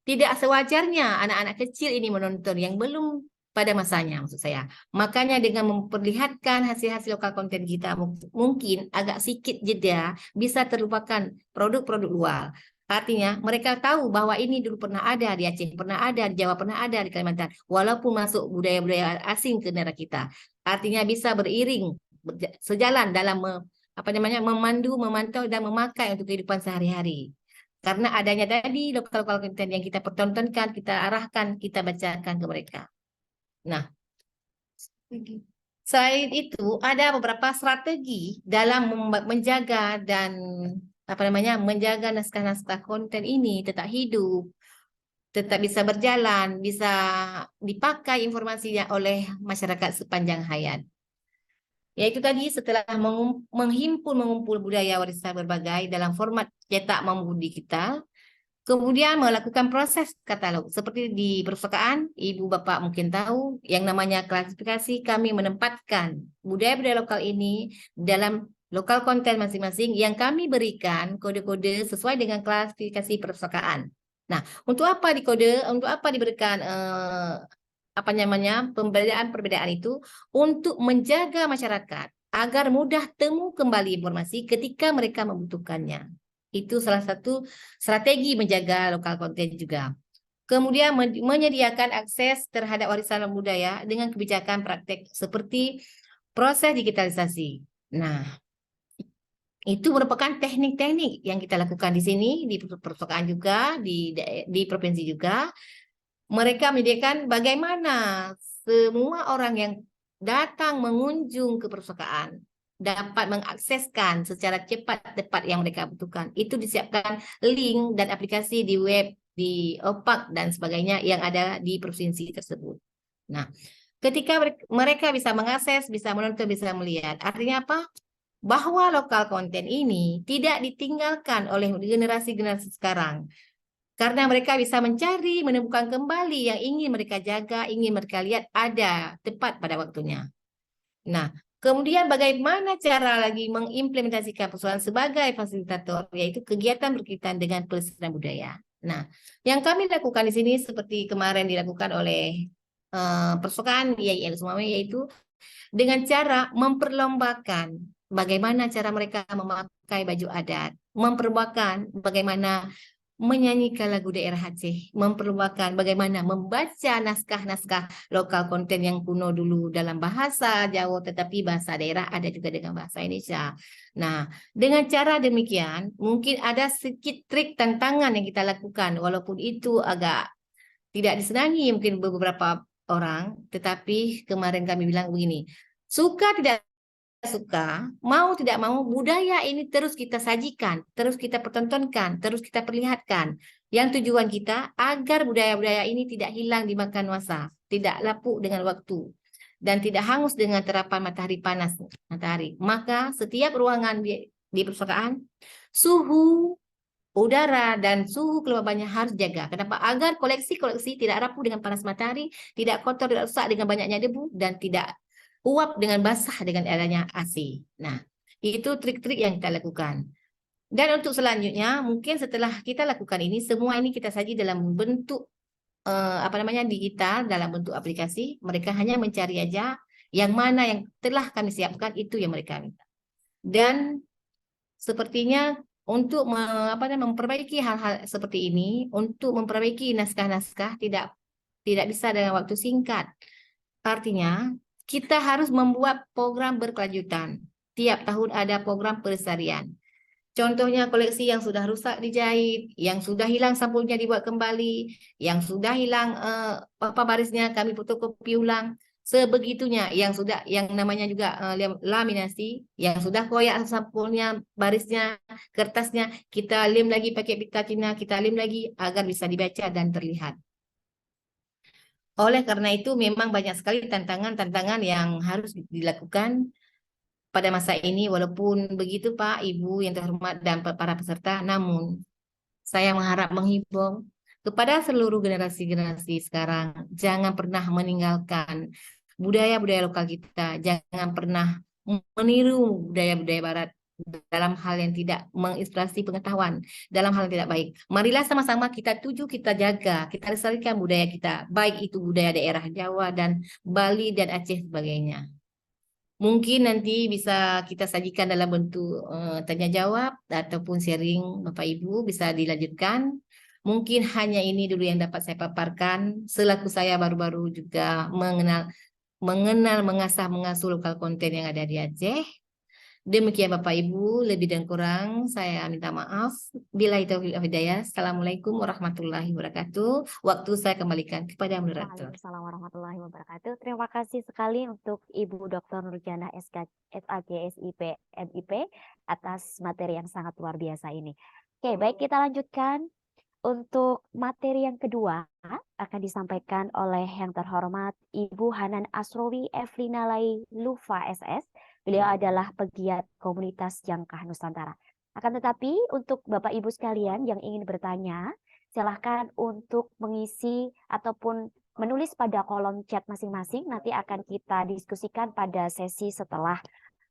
tidak sewajarnya anak-anak kecil ini menonton yang belum pada masanya, maksud saya. Makanya dengan memperlihatkan hasil-hasil lokal konten kita, mungkin agak sedikit jeda bisa terlupakan produk-produk luar. Artinya mereka tahu bahwa ini dulu pernah ada di Aceh, pernah ada di Jawa, pernah ada di Kalimantan, walaupun masuk budaya-budaya asing ke negara kita. Artinya bisa beriring, sejalan dalam memandu, memantau, dan memakai untuk kehidupan sehari-hari. Karena adanya tadi lokal-lokal konten yang kita pertontonkan, kita arahkan, kita bacakan ke mereka. Nah, selain itu ada beberapa strategi dalam menjaga dan menjaga naskah-naskah konten ini tetap hidup, tetap bisa berjalan, bisa dipakai informasinya oleh masyarakat sepanjang hayat. Yaitu tadi setelah mengumpul budaya warisan berbagai dalam format cetak maupun digital, kemudian melakukan proses katalog. Seperti di perpustakaan, ibu bapak mungkin tahu, yang namanya klasifikasi, kami menempatkan budaya-budaya lokal ini dalam lokal konten masing-masing yang kami berikan kode-kode sesuai dengan klasifikasi perpustakaan. Nah, untuk apa dikode, untuk apa diberikan perbedaan itu, untuk menjaga masyarakat agar mudah temu kembali informasi ketika mereka membutuhkannya. Itu salah satu strategi menjaga lokal konten juga. Kemudian menyediakan akses terhadap warisan budaya dengan kebijakan praktek seperti proses digitalisasi. Nah, itu merupakan teknik-teknik yang kita lakukan di sini, di perpustakaan juga, di provinsi juga. Mereka menyediakan bagaimana semua orang yang datang mengunjung ke perpustakaan dapat mengakseskan secara cepat tepat yang mereka butuhkan. Itu disiapkan link dan aplikasi di web, di OPAK dan sebagainya yang ada di provinsi tersebut. Nah, ketika mereka bisa mengakses, bisa menonton, bisa melihat, artinya apa? Bahwa lokal konten ini tidak ditinggalkan oleh generasi-generasi sekarang. Karena mereka bisa mencari, menemukan kembali yang ingin mereka jaga, ingin mereka lihat ada tepat pada waktunya. Nah, kemudian bagaimana cara lagi mengimplementasikan persoalan sebagai fasilitator, yaitu kegiatan berkaitan dengan pelestarian budaya. Nah, yang kami lakukan di sini seperti kemarin dilakukan oleh perpustakaan IAIN Sumawe, yaitu dengan cara memperlombakan bagaimana cara mereka memakai baju adat, memperlombakan bagaimana menyanyikan lagu daerah Aceh, memperlombakan bagaimana membaca naskah-naskah lokal konten yang kuno dulu dalam bahasa Jawa, tetapi bahasa daerah ada juga dengan bahasa Indonesia. Nah, dengan cara demikian, mungkin ada sedikit trik tantangan yang kita lakukan, walaupun itu agak tidak disenangi mungkin beberapa orang, tetapi kemarin kami bilang begini, suka tidak suka, mau tidak mau, budaya ini terus kita sajikan, terus kita pertontonkan, terus kita perlihatkan. Yang tujuan kita agar budaya-budaya ini tidak hilang dimakan masa, tidak lapuk dengan waktu, dan tidak hangus dengan terapan matahari panas matahari. Maka setiap ruangan di perpustakaan, suhu udara dan suhu kelembabannya harus jaga. Kenapa? Agar koleksi-koleksi tidak rapuh dengan panas matahari, tidak kotor, tidak rusak dengan banyaknya debu, dan tidak uap dengan basah dengan adanya AC. Nah, itu trik-trik yang kita lakukan. Dan untuk selanjutnya, mungkin setelah kita lakukan ini, semua ini kita saji dalam bentuk digital, dalam bentuk aplikasi. Mereka hanya mencari aja yang mana yang telah kami siapkan, itu yang mereka minta. Dan sepertinya untuk memperbaiki hal-hal seperti ini, untuk memperbaiki naskah-naskah tidak bisa dalam waktu singkat. Artinya, kita harus membuat program berkelanjutan. Tiap tahun ada program pelestarian. Contohnya koleksi yang sudah rusak dijahit, yang sudah hilang sampulnya dibuat kembali, yang sudah hilang barisnya kami fotokopi ulang. Sebegitunya yang namanya juga laminasi, yang sudah koyak sampulnya, barisnya, kertasnya, kita lem lagi pakai pita Cina, kita lem lagi agar bisa dibaca dan terlihat. Oleh karena itu memang banyak sekali tantangan-tantangan yang harus dilakukan pada masa ini. Walaupun begitu Pak, Ibu yang terhormat dan para peserta, namun saya menghimbau kepada seluruh generasi-generasi sekarang, jangan pernah meninggalkan budaya-budaya lokal kita, jangan pernah meniru budaya-budaya barat dalam hal yang tidak menginspirasi pengetahuan, dalam hal yang tidak baik. Marilah sama-sama kita tuju, kita jaga, kita lestarikan budaya kita, baik itu budaya daerah Jawa dan Bali dan Aceh sebagainya. Mungkin nanti bisa kita sajikan dalam bentuk tanya jawab ataupun sharing Bapak Ibu, bisa dilanjutkan. Mungkin hanya ini dulu yang dapat saya paparkan, selaku saya baru-baru juga mengasah mengasuh lokal konten yang ada di Aceh. Demikian Bapak Ibu, lebih dan kurang saya minta maaf. Billahi taufiq wal hidayah. Assalamualaikum warahmatullahi wabarakatuh. Waktu saya kembalikan kepada moderator. Waalaikumsalam warahmatullahi wabarakatuh. Terima kasih sekali untuk Ibu Dr. Nurjana SK, SAG, SIP, MIP atas materi yang sangat luar biasa ini. Oke, baik, kita lanjutkan. Untuk materi yang kedua akan disampaikan oleh yang terhormat Ibu Hanan Asrowi Evelina Lai Lufa SS. Beliau adalah pegiat komunitas Jangkah Nusantara. Akan tetapi untuk Bapak Ibu sekalian yang ingin bertanya, silahkan untuk mengisi ataupun menulis pada kolom chat masing-masing. Nanti akan kita diskusikan pada sesi setelah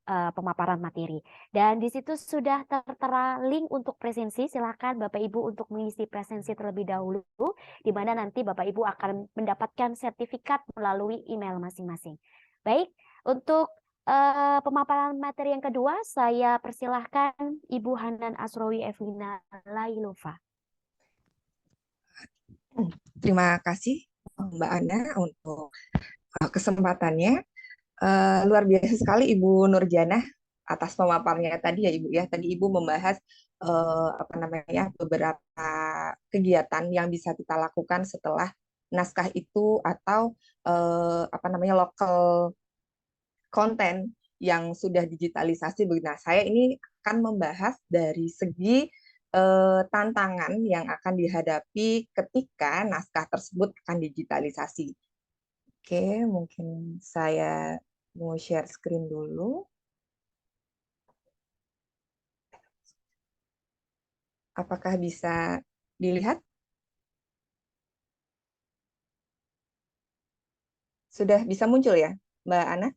pemaparan materi. Dan di situ sudah tertera link untuk presensi. Silahkan Bapak Ibu untuk mengisi presensi terlebih dahulu, di mana nanti Bapak Ibu akan mendapatkan sertifikat melalui email masing-masing. Baik, untuk pemaparan materi yang kedua, saya persilahkan Ibu Hanan Asrowi Evelina Lailova. Terima kasih Mbak Ana untuk kesempatannya. Luar biasa sekali Ibu Nurjanah atas pemaparannya tadi ya Ibu ya. Tadi Ibu membahas apa namanya beberapa kegiatan yang bisa kita lakukan setelah naskah itu atau apa namanya local konten yang sudah digitalisasi. Nah, saya ini akan membahas dari segi tantangan yang akan dihadapi ketika naskah tersebut akan digitalisasi. Oke, mungkin saya mau share screen dulu. Apakah bisa dilihat? Sudah bisa muncul ya, Mbak Ana?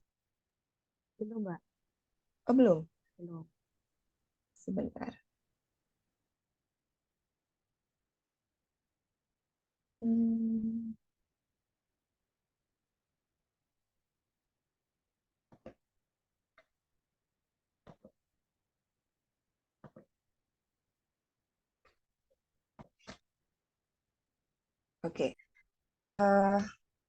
Belum, Mbak. Oh, belum? Belum. Sebentar. Hmm. Oke.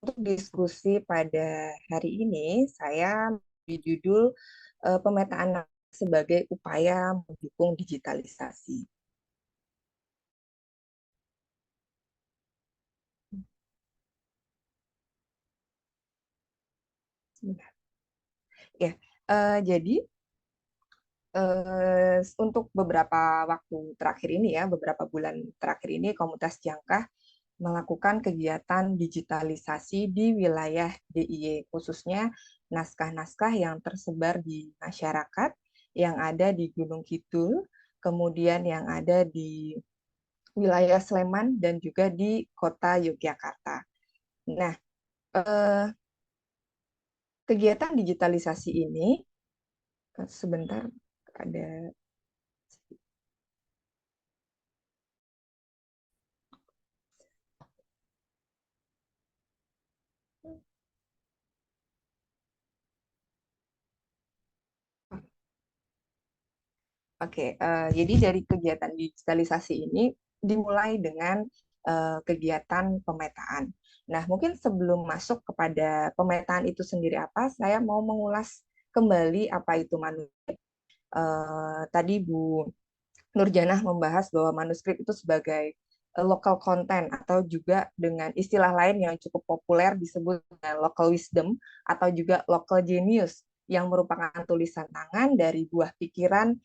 Untuk diskusi pada hari ini, saya beri judul pemetaan sebagai upaya mendukung digitalisasi. Ya, jadi untuk beberapa waktu terakhir ini ya, beberapa bulan terakhir ini Komunitas Jangkah melakukan kegiatan digitalisasi di wilayah DIY, khususnya naskah-naskah yang tersebar di masyarakat, yang ada di Gunung Kidul, kemudian yang ada di wilayah Sleman, dan juga di kota Yogyakarta. Nah, kegiatan digitalisasi ini, sebentar, ada Oke, jadi dari kegiatan digitalisasi ini dimulai dengan kegiatan pemetaan. Nah, mungkin sebelum masuk kepada pemetaan itu sendiri apa, saya mau mengulas kembali apa itu manuskrip. Tadi Bu Nurjanah membahas bahwa manuskrip itu sebagai local content atau juga dengan istilah lain yang cukup populer disebut local wisdom atau juga local genius yang merupakan tulisan tangan dari buah pikiran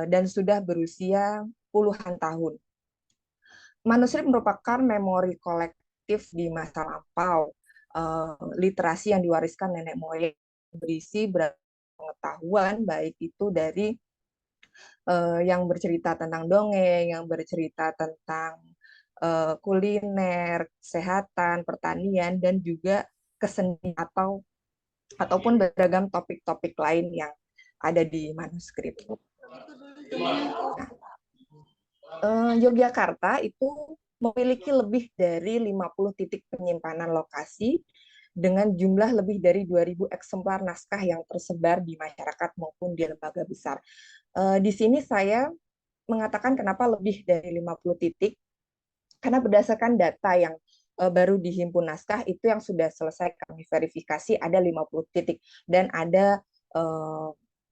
dan sudah berusia puluhan tahun. Manuskrip merupakan memori kolektif di masa lampau, literasi yang diwariskan nenek moyang berisi pengetahuan baik itu dari yang bercerita tentang dongeng, yang bercerita tentang kuliner, kesehatan, pertanian, dan juga kesenian ataupun beragam topik-topik lain yang ada di manuskrip. Yogyakarta itu memiliki lebih dari 50 titik penyimpanan lokasi dengan jumlah lebih dari 2.000 eksemplar naskah yang tersebar di masyarakat maupun di lembaga besar. Di sini saya mengatakan kenapa lebih dari 50 titik, karena berdasarkan data yang baru dihimpun naskah itu yang sudah selesai kami verifikasi ada 50 titik dan ada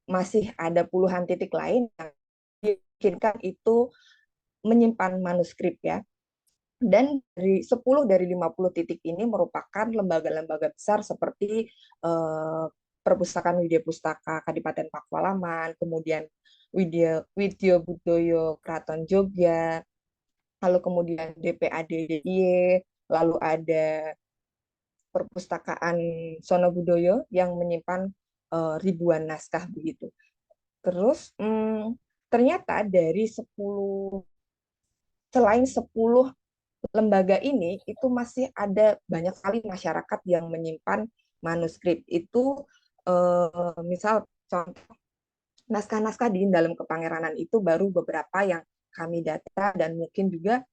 masih ada puluhan titik lain yang dimungkinkan itu menyimpan manuskrip ya. Dan dari 10 dari 50 titik ini merupakan lembaga-lembaga besar seperti Perpustakaan Widya Pustaka Kadipaten Pakualaman, kemudian Widya Budoyo Kraton Jogja, lalu kemudian DPAD DIY, lalu ada Perpustakaan Sono Budoyo yang menyimpan ribuan naskah begitu. Terus ternyata dari 10 selain 10 lembaga ini itu masih ada banyak sekali masyarakat yang menyimpan manuskrip. Itu misal contoh naskah-naskah di dalam Kepangeranan itu baru beberapa yang kami data dan mungkin juga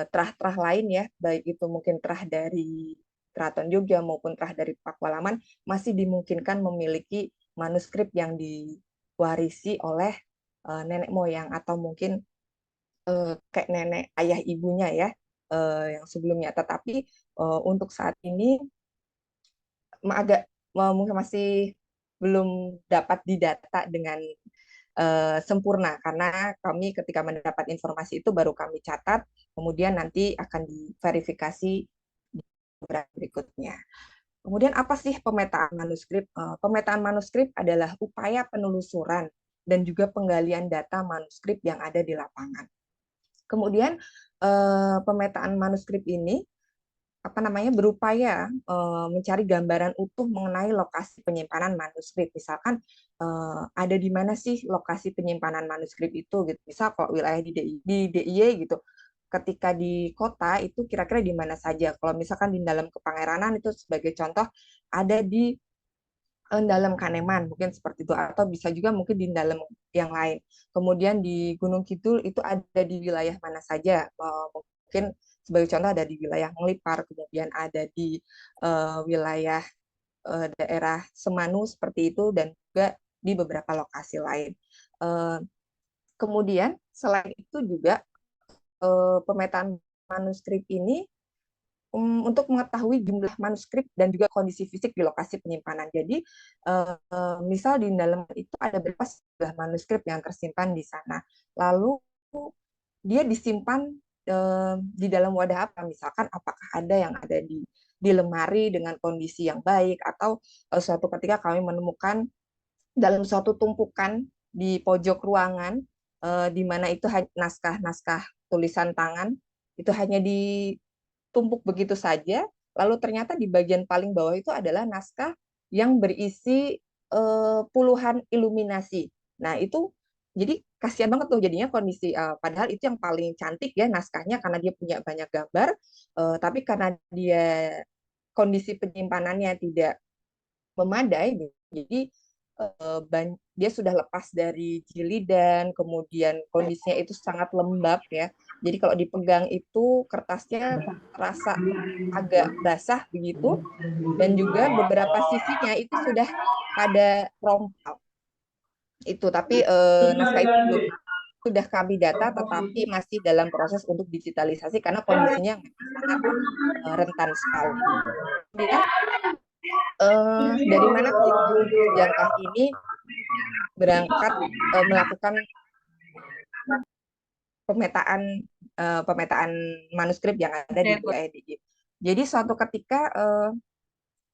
terah-terah lain ya, baik itu mungkin terah dari Keraton Jogja maupun terah dari Pakualaman masih dimungkinkan memiliki manuskrip yang diwarisi oleh nenek moyang atau mungkin kayak nenek ayah ibunya ya. yang sebelumnya. Tetapi untuk saat ini agak mungkin masih belum dapat didata dengan sempurna, karena kami ketika mendapat informasi itu baru kami catat, kemudian nanti akan diverifikasi di beberapa berikutnya. Kemudian apa sih pemetaan manuskrip? Pemetaan manuskrip adalah upaya penelusuran dan juga penggalian data manuskrip yang ada di lapangan. Kemudian pemetaan manuskrip ini berupaya mencari gambaran utuh mengenai lokasi penyimpanan manuskrip. Misalkan ada di mana sih lokasi penyimpanan manuskrip itu gitu. Misal kalau wilayah di DIY gitu, ketika di kota itu kira-kira di mana saja. Kalau misalkan di dalam Kepangeranan itu sebagai contoh ada di dalam Kaneman, mungkin seperti itu, atau bisa juga mungkin di dalam yang lain. Kemudian di Gunung Kidul itu ada di wilayah mana saja, mungkin sebagai contoh ada di wilayah Ngelipar, kemudian ada di wilayah daerah Semanu seperti itu, dan juga di beberapa lokasi lain. Kemudian selain itu juga pemetaan manuskrip ini untuk mengetahui jumlah manuskrip dan juga kondisi fisik di lokasi penyimpanan. Jadi, misal di dalam itu ada berapa jumlah manuskrip yang tersimpan di sana. Lalu dia disimpan di dalam wadah apa? Misalkan apakah ada yang ada di lemari dengan kondisi yang baik, atau suatu ketika kami menemukan dalam suatu tumpukan di pojok ruangan di mana itu naskah-naskah tulisan tangan itu hanya ditumpuk begitu saja, lalu ternyata di bagian paling bawah itu adalah naskah yang berisi puluhan iluminasi. Nah, itu jadi kasihan banget tuh jadinya kondisi, padahal itu yang paling cantik ya naskahnya karena dia punya banyak gambar, tapi karena dia kondisi penyimpanannya tidak memadai, jadi dia sudah lepas dari jilidan, kemudian kondisinya itu sangat lembab ya. Jadi kalau dipegang itu kertasnya terasa agak basah begitu, dan juga beberapa sisinya itu sudah pada rompal. Itu, tapi naskah itu belum sudah kami data, tetapi masih dalam proses untuk digitalisasi karena kondisinya sangat rentan sekali. Kemudian dari mana Jangkah ini berangkat melakukan pemetaan manuskrip yang ada di wilayah DIY. Jadi suatu ketika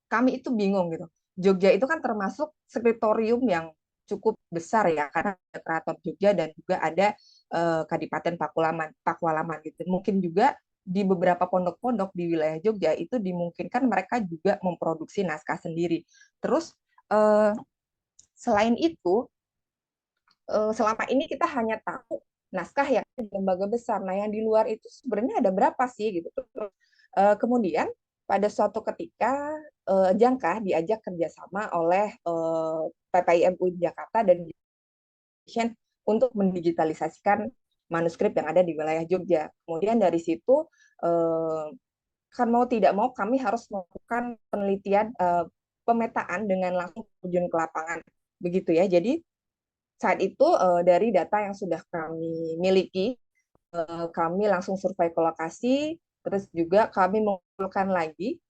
kami itu bingung gitu. Jogja itu kan termasuk skriptorium yang cukup besar ya, karena ada Keraton Jogja dan juga ada Kadipaten Pakualaman gitu. Mungkin juga di beberapa pondok-pondok di wilayah Jogja itu dimungkinkan mereka juga memproduksi naskah sendiri. Terus selain itu, selama ini kita hanya tahu naskah yang di lembaga besar. Nah, yang di luar itu sebenarnya ada berapa sih gitu. Kemudian pada suatu ketika Jangkah diajak kerjasama oleh PPIM UI Jakarta dan untuk mendigitalisasikan manuskrip yang ada di wilayah Jogja. Kemudian dari situ kan mau tidak mau kami harus melakukan penelitian pemetaan dengan langsung terjun ke lapangan, begitu ya. Jadi saat itu dari data yang sudah kami miliki, kami langsung survei ke lokasi, terus juga kami mengumpulkan lagi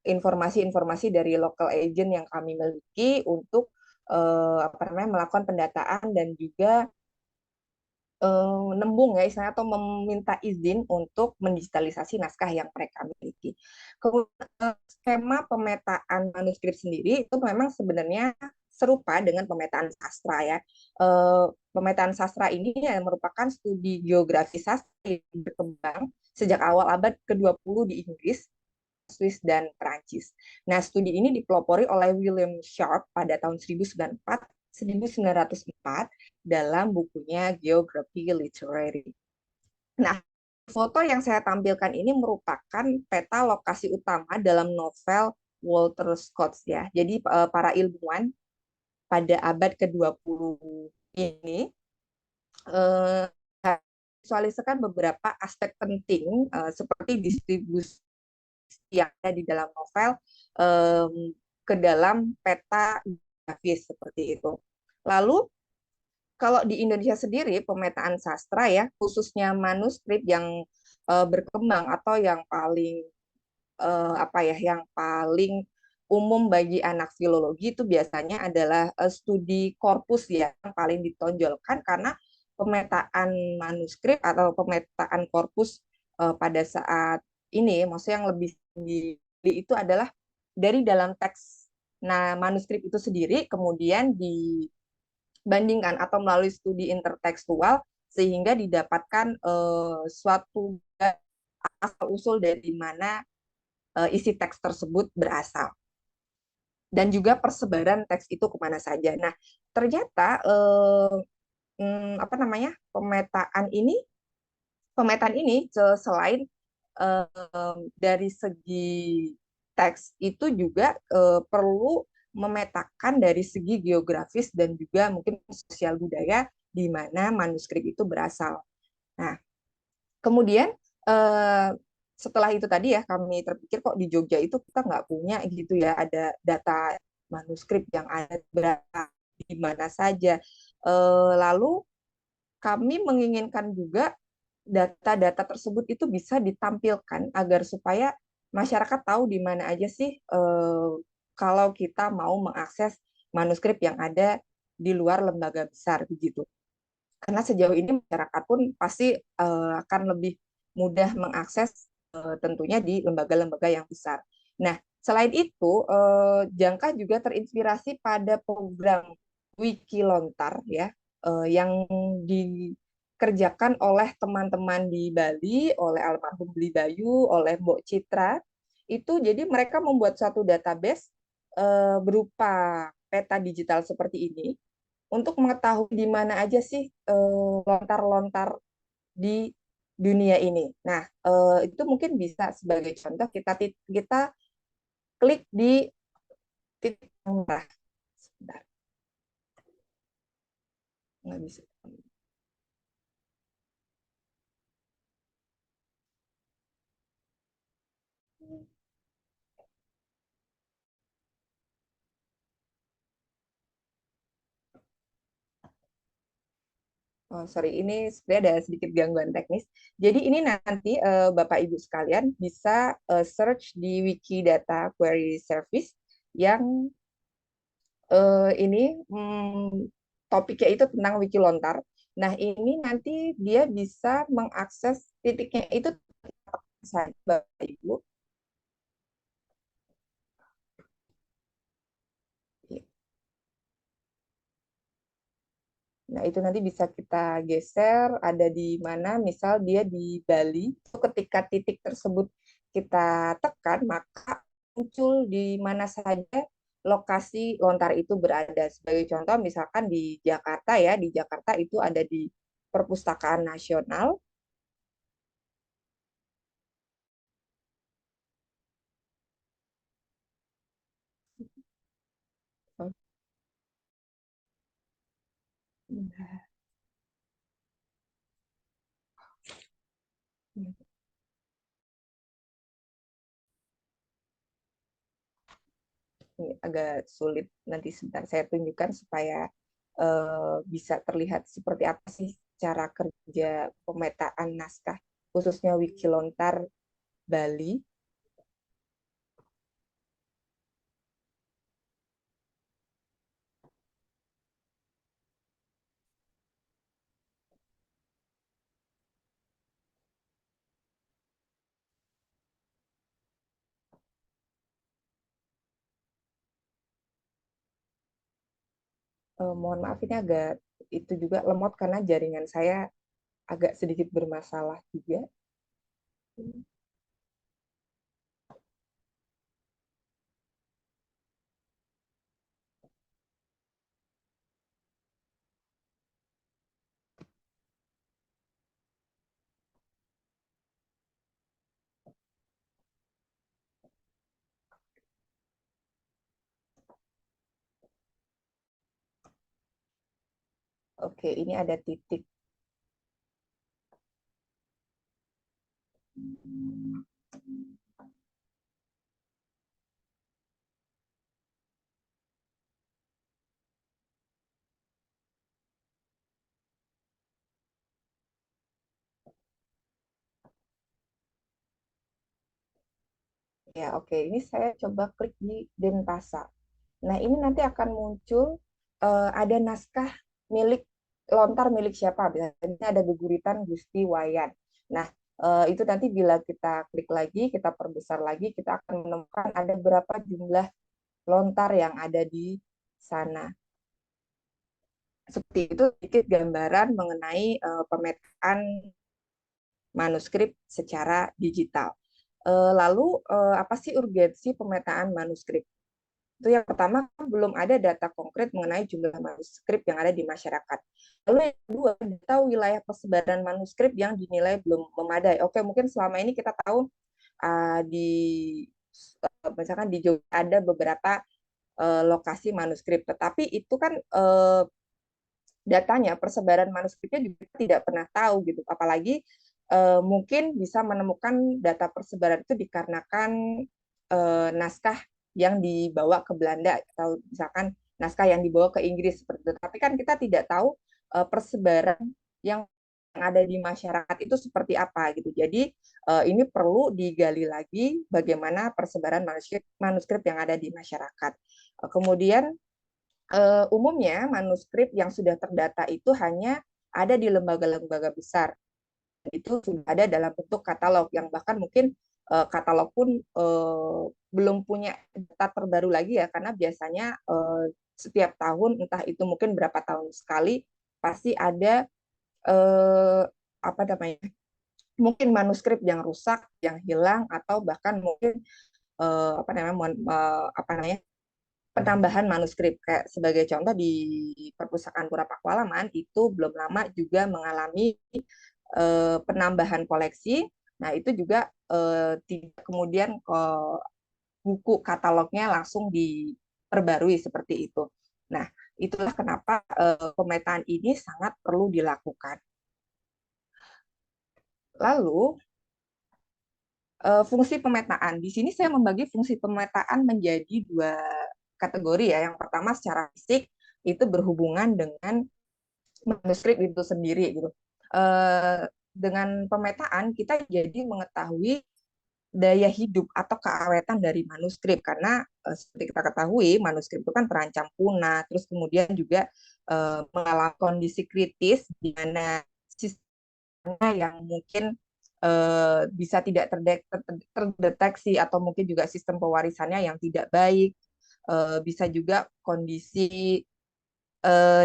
informasi-informasi dari local agent yang kami miliki untuk melakukan pendataan dan juga nembung ya istilahnya, atau meminta izin untuk mendigitalisasi naskah yang mereka miliki. Kemudian skema pemetaan manuskrip sendiri itu memang sebenarnya serupa dengan pemetaan sastra ya. Pemetaan sastra ini merupakan studi geografi sastra yang berkembang sejak awal abad ke-20 di Inggris, Swiss, dan Perancis. Nah, studi ini dipelopori oleh William Sharp pada tahun 1904 dalam bukunya Geography Literary. Nah, foto yang saya tampilkan ini merupakan peta lokasi utama dalam novel Walter Scott ya. Jadi para ilmuwan pada abad ke-20 ini visualisasikan beberapa aspek penting seperti distribusi yang ada di dalam novel ke dalam peta geografis seperti itu. Lalu kalau di Indonesia sendiri pemetaan sastra ya, khususnya manuskrip yang berkembang atau yang paling yang paling umum bagi anak filologi itu biasanya adalah studi korpus ya, yang paling ditonjolkan karena pemetaan manuskrip atau pemetaan korpus pada saat ini, maksudnya yang lebih tinggi itu adalah dari dalam teks. Nah, manuskrip itu sendiri kemudian dibandingkan atau melalui studi intertekstual sehingga didapatkan suatu asal usul dari mana isi teks tersebut berasal dan juga persebaran teks itu kemana saja. Nah, ternyata pemetaan ini selain dari segi teks itu juga perlu memetakan dari segi geografis dan juga mungkin sosial budaya di mana manuskrip itu berasal. Nah, kemudian setelah itu tadi ya kami terpikir kok di Jogja itu kita nggak punya gitu ya ada data manuskrip yang ada berapa di mana saja. Lalu kami menginginkan juga data-data tersebut itu bisa ditampilkan agar supaya masyarakat tahu di mana aja sih kalau kita mau mengakses manuskrip yang ada di luar lembaga besar begitu. Karena sejauh ini masyarakat pun pasti akan lebih mudah mengakses tentunya di lembaga-lembaga yang besar. Nah, selain itu, Jangka juga terinspirasi pada program Wikilontar ya, yang dikerjakan oleh teman-teman di Bali, oleh almarhum Beli Bayu, oleh Mbok Citra. Itu jadi mereka membuat satu database berupa peta digital seperti ini untuk mengetahui di mana aja sih lontar-lontar di dunia ini. Nah, itu mungkin bisa sebagai contoh kita klik di titik merah. Sebentar. Nggak bisa. Oh, sorry, ini sebenarnya ada sedikit gangguan teknis. Jadi ini nanti Bapak Ibu sekalian bisa search di Wikidata Query Service yang ini topiknya itu tentang Wikilontar. Nah, ini nanti dia bisa mengakses titiknya itu saja, Bapak Ibu. Nah, itu nanti bisa kita geser, ada di mana, misal dia di Bali, ketika titik tersebut kita tekan, maka muncul di mana saja lokasi lontar itu berada. Sebagai contoh, misalkan di Jakarta ya, di Jakarta itu ada di Perpustakaan Nasional. Ini agak sulit, nanti sebentar saya tunjukkan supaya bisa terlihat seperti apa sih cara kerja pemetaan naskah, khususnya Wikilontar Bali. Mohon maaf ini agak itu juga lemot karena jaringan saya agak sedikit bermasalah juga. Oke, ini ada titik. Ya, oke. Ini saya coba klik di Denpasar. Nah, ini nanti akan muncul ada naskah milik lontar milik siapa. Biasanya ada Geguritan Gusti Wayan. Nah, itu nanti bila kita klik lagi, kita perbesar lagi, kita akan menemukan ada berapa jumlah lontar yang ada di sana. Seperti itu sedikit gambaran mengenai pemetaan manuskrip secara digital. Lalu apa sih urgensi pemetaan manuskrip? Itu yang pertama, belum ada data konkret mengenai jumlah manuskrip yang ada di masyarakat. Lalu yang kedua, data wilayah persebaran manuskrip yang dinilai belum memadai. Oke, mungkin selama ini kita tahu di misalkan di Jogja ada beberapa lokasi manuskrip, tetapi itu kan datanya persebaran manuskripnya juga tidak pernah tahu gitu. Apalagi mungkin bisa menemukan data persebaran itu dikarenakan naskah yang dibawa ke Belanda atau misalkan naskah yang dibawa ke Inggris seperti itu. Tapi kan kita tidak tahu persebaran yang ada di masyarakat itu seperti apa gitu. Jadi ini perlu digali lagi bagaimana persebaran manuskrip yang ada di masyarakat. Kemudian umumnya manuskrip yang sudah terdata itu hanya ada di lembaga-lembaga besar. Itu sudah ada dalam bentuk katalog yang bahkan mungkin katalog pun belum punya data terbaru lagi ya, karena biasanya setiap tahun, entah itu mungkin berapa tahun sekali, pasti ada apa namanya, mungkin manuskrip yang rusak, yang hilang, atau bahkan mungkin apa namanya penambahan manuskrip. Kayak sebagai contoh di Perpustakaan Pura Pakualaman itu belum lama juga mengalami penambahan koleksi. Nah, itu juga tidak kemudian buku katalognya langsung diperbarui seperti itu. Nah, itulah kenapa pemetaan ini sangat perlu dilakukan. Lalu, fungsi pemetaan. Di sini saya membagi fungsi pemetaan menjadi dua kategori ya. Yang pertama secara fisik itu berhubungan dengan manuskrip itu sendiri gitu. Dengan pemetaan kita jadi mengetahui daya hidup atau keawetan dari manuskrip, karena seperti kita ketahui manuskrip itu kan terancam punah, terus kemudian juga mengalami kondisi kritis di mana sistemnya yang mungkin bisa tidak terdeteksi atau mungkin juga sistem pewarisannya yang tidak baik, bisa juga kondisi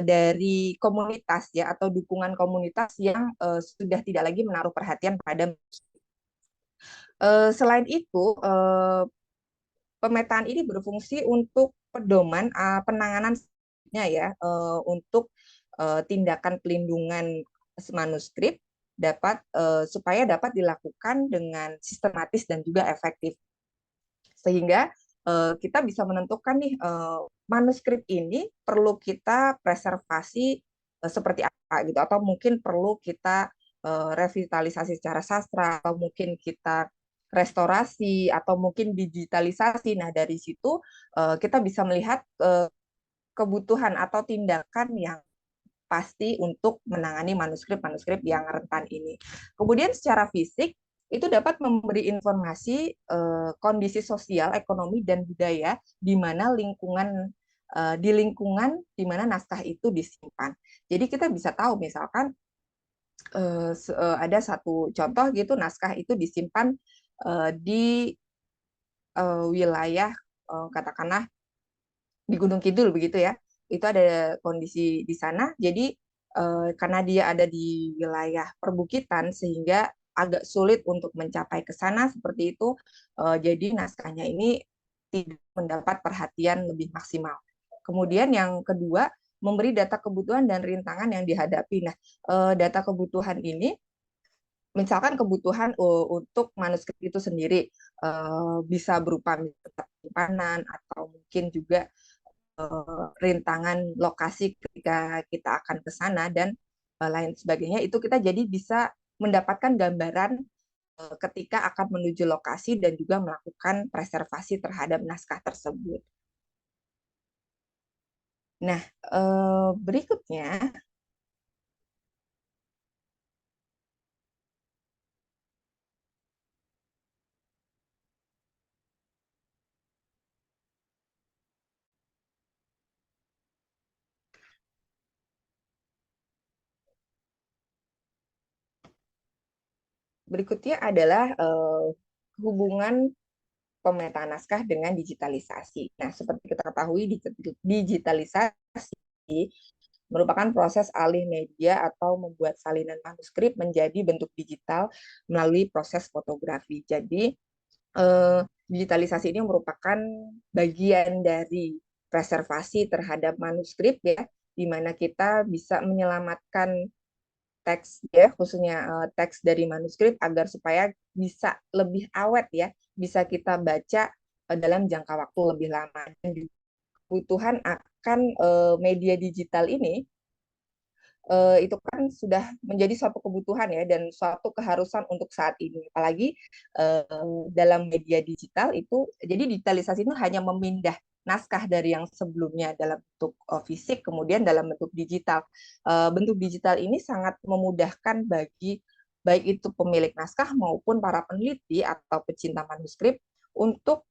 dari komunitas ya atau dukungan komunitas yang sudah tidak lagi menaruh perhatian pada. Selain itu, pemetaan ini berfungsi untuk pedoman penanganannya ya, untuk tindakan pelindungan manuskrip supaya dapat dilakukan dengan sistematis dan juga efektif. Sehingga kita bisa menentukan nih manuskrip ini perlu kita preservasi seperti apa gitu, atau mungkin perlu kita revitalisasi secara sastra, atau mungkin kita restorasi, atau mungkin digitalisasi. Nah, dari situ kita bisa melihat kebutuhan atau tindakan yang pasti untuk menangani manuskrip-manuskrip yang rentan ini. Kemudian secara fisik itu dapat memberi informasi kondisi sosial, ekonomi, dan budaya di mana di lingkungan di mana naskah itu disimpan. Jadi kita bisa tahu misalkan ada satu contoh gitu, naskah itu disimpan di wilayah katakanlah di Gunung Kidul begitu ya. Itu ada kondisi di sana. Jadi karena dia ada di wilayah perbukitan sehingga agak sulit untuk mencapai ke sana seperti itu. Jadi naskahnya ini tidak mendapat perhatian lebih maksimal. Kemudian yang kedua, memberi data kebutuhan dan rintangan yang dihadapi. Nah, data kebutuhan ini misalkan kebutuhan untuk manuskrip itu sendiri bisa berupa tempat penyimpanan atau mungkin juga rintangan lokasi ketika kita akan ke sana dan lain sebagainya. Itu kita jadi bisa mendapatkan gambaran ketika akan menuju lokasi dan juga melakukan preservasi terhadap naskah tersebut. Nah, berikutnya Berikutnya adalah hubungan pemetaan naskah dengan digitalisasi. Nah, seperti kita ketahui, digitalisasi merupakan proses alih media atau membuat salinan manuskrip menjadi bentuk digital melalui proses fotografi. Jadi, digitalisasi ini merupakan bagian dari preservasi terhadap manuskrip ya, di mana kita bisa menyelamatkan teks ya, khususnya teks dari manuskrip agar supaya bisa lebih awet ya, bisa kita baca dalam jangka waktu lebih lama. Dan kebutuhan akan media digital ini itu kan sudah menjadi suatu kebutuhan ya dan suatu keharusan untuk saat ini. Apalagi dalam media digital itu, jadi digitalisasi itu hanya memindah naskah dari yang sebelumnya dalam bentuk fisik, kemudian dalam bentuk digital. Bentuk digital ini sangat memudahkan bagi baik itu pemilik naskah maupun para peneliti atau pecinta manuskrip untuk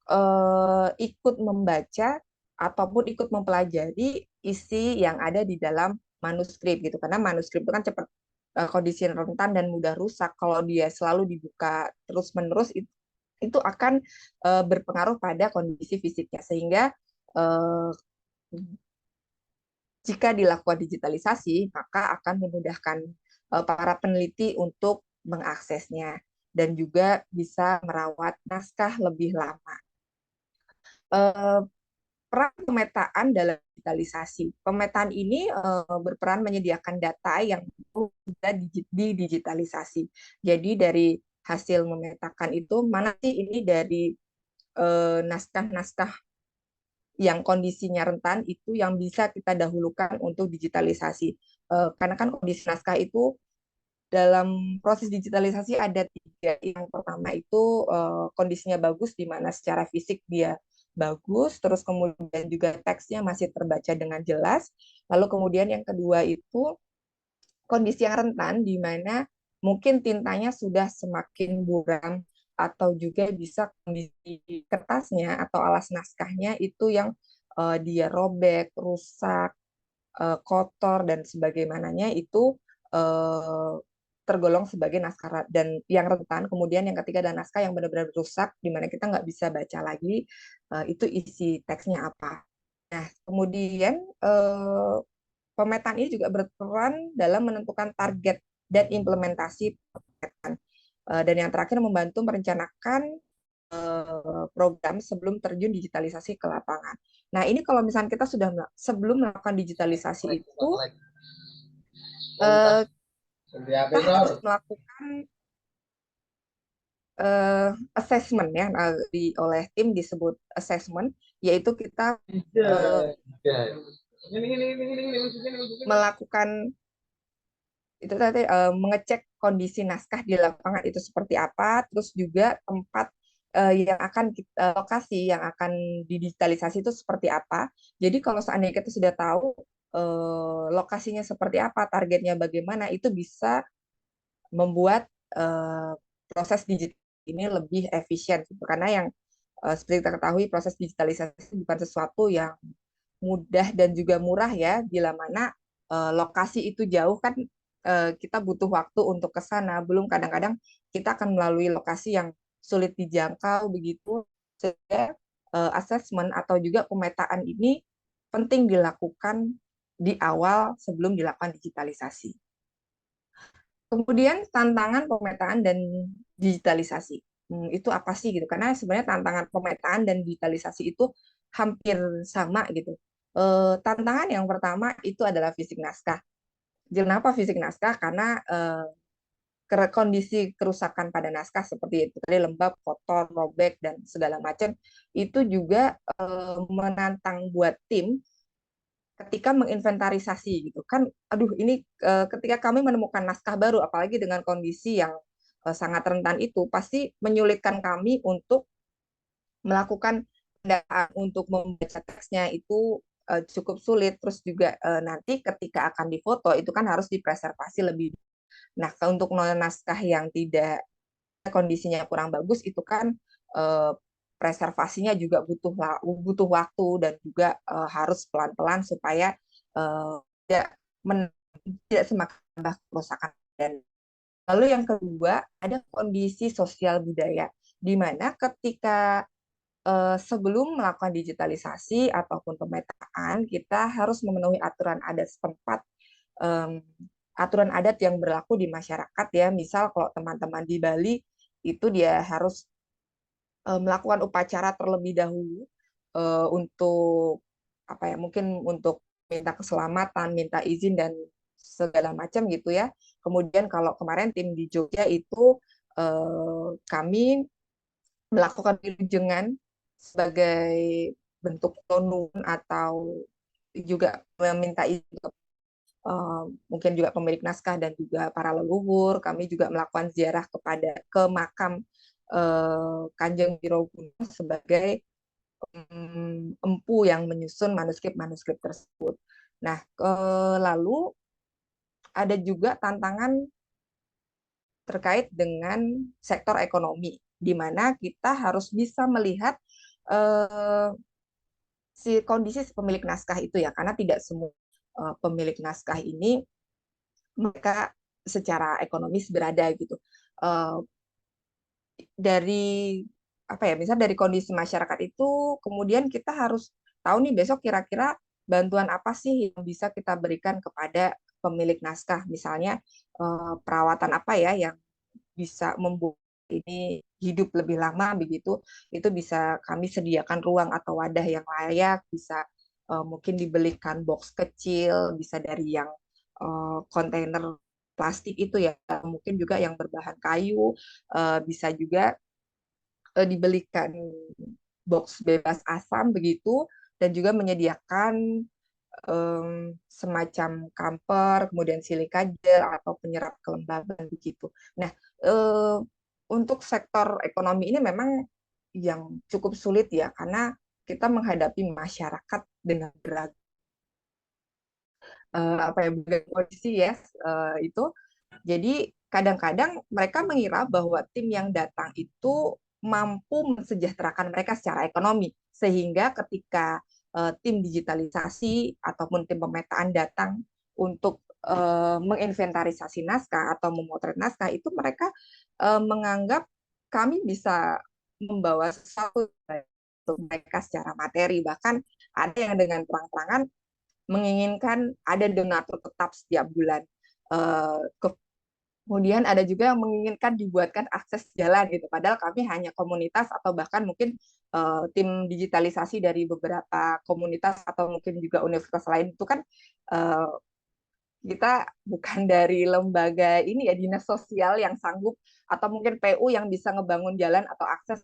ikut membaca ataupun ikut mempelajari isi yang ada di dalam manuskrip gitu, karena manuskrip itu kan cepat kondisi rentan dan mudah rusak. Kalau dia selalu dibuka terus-menerus itu akan berpengaruh pada kondisi fisiknya, sehingga jika dilakukan digitalisasi maka akan memudahkan para peneliti untuk mengaksesnya dan juga bisa merawat naskah lebih lama. Peran pemetaan dalam digitalisasi. Pemetaan ini berperan menyediakan data yang sudah didigitalisasi. Jadi dari hasil memetakan itu, mana sih ini dari naskah-naskah yang kondisinya rentan itu yang bisa kita dahulukan untuk digitalisasi. Karena kan kondisi naskah itu dalam proses digitalisasi ada 3. Yang pertama itu kondisinya bagus, di mana secara fisik dia bagus, terus kemudian juga teksnya masih terbaca dengan jelas. Lalu kemudian yang kedua itu kondisi yang rentan, di mana mungkin tintanya sudah semakin buram, atau juga bisa kondisi kertasnya atau alas naskahnya itu yang dia robek, rusak, kotor, dan sebagaimananya itu tergolong sebagai naskah dan yang rentan. Kemudian yang ketiga adalah naskah yang benar-benar rusak, di mana kita nggak bisa baca lagi itu isi teksnya apa. Nah, kemudian pemetaan ini juga berperan dalam menentukan target dan implementasi pemetaan. Dan yang terakhir membantu merencanakan program sebelum terjun digitalisasi ke lapangan. Nah, ini kalau misalnya kita sudah sebelum melakukan digitalisasi itu kita harus melakukan assessment ya, oleh tim disebut assessment, yaitu kita melakukan itu tadi mengecek kondisi naskah di lapangan itu seperti apa, terus juga tempat yang akan lokasi yang akan didigitalisasi itu seperti apa. Jadi kalau seandainya kita sudah tahu lokasinya seperti apa, targetnya bagaimana, itu bisa membuat proses digital ini lebih efisien. Karena yang seperti kita ketahui, proses digitalisasi bukan sesuatu yang mudah dan juga murah ya, bila mana lokasi itu jauh kan kita butuh waktu untuk ke sana. Belum kadang-kadang kita akan melalui lokasi yang sulit dijangkau begitu. Sehingga assessment atau juga pemetaan ini penting dilakukan di awal sebelum dilakukan digitalisasi. Kemudian tantangan pemetaan dan digitalisasi. Itu apa sih gitu? Karena sebenarnya tantangan pemetaan dan digitalisasi itu hampir sama gitu. Tantangan yang pertama itu adalah fisik naskah. Kenapa fisik naskah? Karena kondisi kerusakan pada naskah seperti itu tadi, lembab, kotor, robek, dan segala macam, itu juga menantang buat tim ketika menginventarisasi gitu kan. Aduh, ini ketika kami menemukan naskah baru, apalagi dengan kondisi yang sangat rentan, itu pasti menyulitkan kami untuk melakukan pendataan, untuk membaca teksnya itu cukup sulit. Terus juga nanti ketika akan difoto itu kan harus dipreservasi lebih. Nah, untuk naskah yang tidak kondisinya kurang bagus itu kan preservasinya juga butuh waktu dan juga harus pelan-pelan supaya tidak semakin tambah kerusakan dan Lalu yang kedua, ada kondisi sosial budaya, di mana ketika sebelum melakukan digitalisasi ataupun pemetaan, kita harus memenuhi aturan adat setempat, aturan adat yang berlaku di masyarakat ya. Misal kalau teman-teman di Bali, itu dia harus melakukan upacara terlebih dahulu untuk apa ya, mungkin untuk minta keselamatan, minta izin dan segala macam gitu ya. Kemudian kalau kemarin tim di Jogja itu kami melakukan wilujengan sebagai bentuk tonun atau juga meminta izin mungkin juga pemilik naskah dan juga para leluhur. Kami juga melakukan ziarah ke makam Kanjeng Wiroguna sebagai empu yang menyusun manuskrip-manuskrip tersebut. Nah, lalu ada juga tantangan terkait dengan sektor ekonomi, di mana kita harus bisa melihat kondisi pemilik naskah itu ya, karena tidak semua pemilik naskah ini mereka secara ekonomis berada gitu. Dari apa ya, misal dari kondisi masyarakat itu, kemudian kita harus tahu nih besok kira-kira bantuan apa sih yang bisa kita berikan kepada pemilik naskah, misalnya perawatan apa ya yang bisa membuat ini hidup lebih lama begitu, itu bisa kami sediakan ruang atau wadah yang layak, bisa mungkin dibelikan box kecil, bisa dari yang kontainer plastik itu ya, mungkin juga yang berbahan kayu, bisa juga dibelikan box bebas asam begitu, dan juga menyediakan semacam kamper, kemudian silika gel atau penyerap kelembaban begitu. Nah, untuk sektor ekonomi ini memang yang cukup sulit ya, karena kita menghadapi masyarakat dengan beragam apa ya, beragam kondisi ya itu. Jadi kadang-kadang mereka mengira bahwa tim yang datang itu mampu mensejahterakan mereka secara ekonomi, sehingga ketika tim digitalisasi ataupun tim pemetaan datang untuk menginventarisasi naskah atau memotret naskah, itu mereka menganggap kami bisa membawa sesuatu untuk mereka secara materi. Bahkan ada yang dengan terang-terangan menginginkan ada donatur tetap setiap bulan. Kemudian ada juga yang menginginkan dibuatkan akses jalan gitu. Padahal kami hanya komunitas atau bahkan mungkin tim digitalisasi dari beberapa komunitas atau mungkin juga universitas lain itu kan kita bukan dari lembaga ini ya, dinas sosial yang sanggup atau mungkin PU yang bisa ngebangun jalan atau akses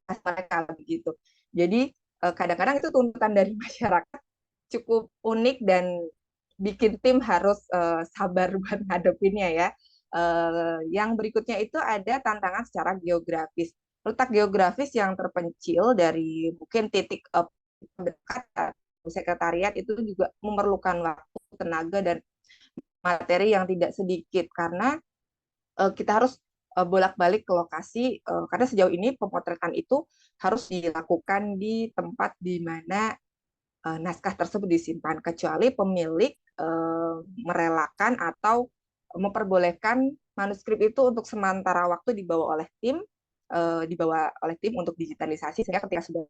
mereka begitu. Jadi kadang-kadang itu tuntutan dari masyarakat cukup unik dan bikin tim harus sabar buat ngadepinnya ya. Yang berikutnya itu ada tantangan secara geografis. Letak geografis yang terpencil dari mungkin titik dekat sekretariat itu juga memerlukan waktu, tenaga, dan materi yang tidak sedikit, karena kita harus bolak-balik ke lokasi, karena sejauh ini pemotretan itu harus dilakukan di tempat di mana naskah tersebut disimpan, kecuali pemilik merelakan atau memperbolehkan manuskrip itu untuk sementara waktu dibawa oleh tim untuk digitalisasi, sehingga ketika sudah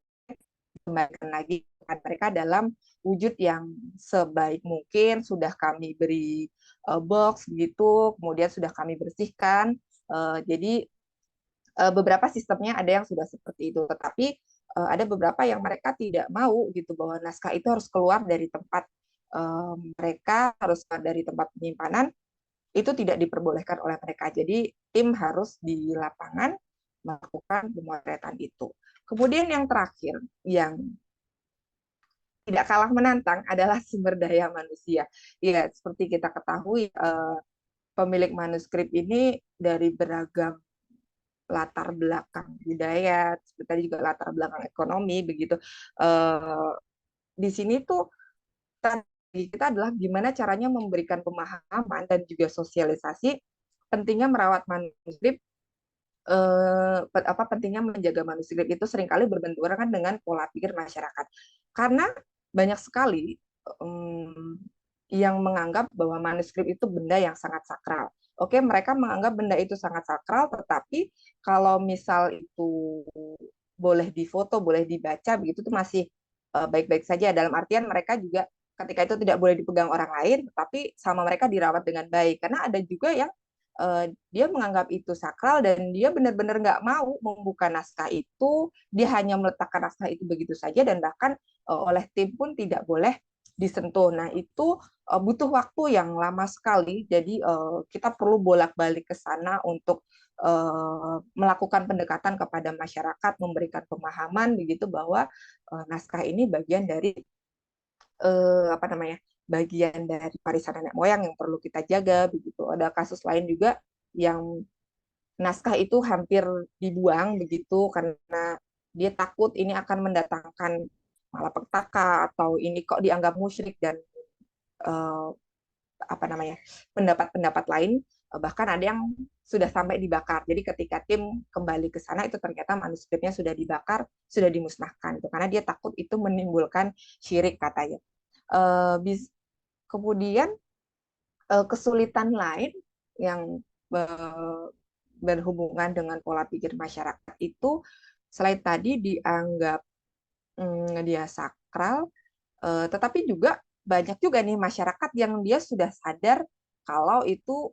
dikembalikan lagi mereka dalam wujud yang sebaik mungkin, sudah kami beri box begitu, kemudian sudah kami bersihkan. Jadi beberapa sistemnya ada yang sudah seperti itu, tetapi ada beberapa yang mereka tidak mau gitu bahwa naskah itu harus keluar dari tempat mereka, harus keluar dari tempat penyimpanan, itu tidak diperbolehkan oleh mereka. Jadi tim harus di lapangan melakukan pemotretan itu. Kemudian yang terakhir, yang tidak kalah menantang adalah sumber daya manusia. Ya, seperti kita ketahui, pemilik manuskrip ini dari beragam latar belakang budaya, seperti tadi juga latar belakang ekonomi begitu. Di sini tuh kita adalah gimana caranya memberikan pemahaman dan juga sosialisasi pentingnya merawat manuskrip, pentingnya menjaga manuskrip itu seringkali berbenturan dengan pola pikir masyarakat, karena banyak sekali yang menganggap bahwa manuskrip itu benda yang sangat sakral. oke, mereka menganggap benda itu sangat sakral, tetapi kalau misal itu boleh difoto, boleh dibaca, begitu tuh masih baik-baik saja. Dalam artian mereka juga ketika itu tidak boleh dipegang orang lain, tapi sama mereka dirawat dengan baik. Karena ada juga yang dia menganggap itu sakral dan dia benar-benar nggak mau membuka naskah itu, dia hanya meletakkan naskah itu begitu saja dan bahkan oleh tim pun tidak boleh disentuh. Nah, itu butuh waktu yang lama sekali, jadi kita perlu bolak-balik ke sana untuk melakukan pendekatan kepada masyarakat, memberikan pemahaman begitu bahwa naskah ini bagian dari apa namanya, bagian dari warisan nenek moyang yang perlu kita jaga begitu. Ada kasus lain juga yang naskah itu hampir dibuang begitu karena dia takut ini akan mendatangkan malapetaka atau ini kok dianggap musyrik dan apa namanya, pendapat-pendapat lain, bahkan ada yang sudah sampai dibakar. Jadi ketika tim kembali ke sana itu ternyata manuskripnya sudah dibakar, sudah dimusnahkan itu karena dia takut itu menimbulkan syirik katanya. Kemudian kesulitan lain yang berhubungan dengan pola pikir masyarakat itu selain tadi dianggap dia sakral, tetapi juga banyak juga nih masyarakat yang dia sudah sadar kalau itu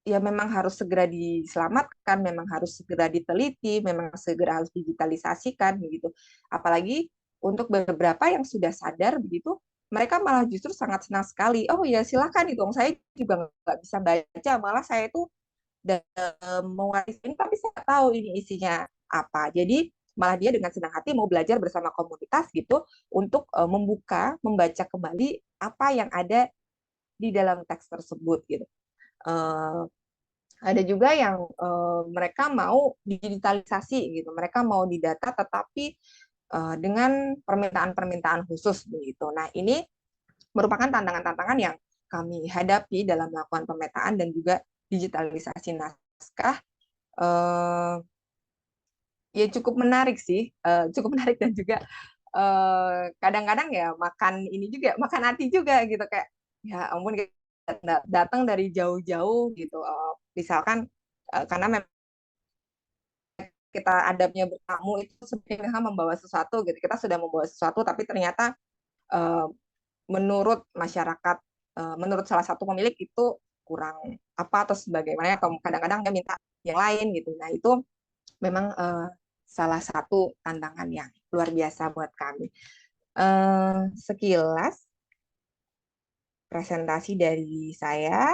ya memang harus segera diselamatkan, memang harus segera diteliti, memang segera harus digitalisasikan begitu. Apalagi untuk beberapa yang sudah sadar begitu, mereka malah justru sangat senang sekali. Oh ya silakan itu, saya juga nggak bisa baca, malah saya itu mewaris ini tapi saya tahu ini isinya apa. Jadi malah dia dengan senang hati mau belajar bersama komunitas gitu untuk membaca kembali apa yang ada di dalam teks tersebut gitu. Ada juga yang mereka mau digitalisasi gitu, mereka mau didata tetapi dengan permintaan-permintaan khusus begitu. Nah, ini merupakan tantangan-tantangan yang kami hadapi dalam melakukan pemetaan dan juga digitalisasi naskah. Ya cukup menarik sih, cukup menarik dan juga kadang-kadang ya makan ini juga, makan hati juga gitu kayak ya ampun datang dari jauh-jauh gitu. Misalkan karena memang kita adabnya bertamu itu sebenarnya membawa sesuatu gitu, kita sudah membawa sesuatu tapi ternyata menurut masyarakat, menurut salah satu pemilik itu kurang apa atau sebagaimana, atau kadang-kadang dia minta yang lain gitu. Nah itu memang salah satu tantangan yang luar biasa buat kami. Sekilas presentasi dari saya,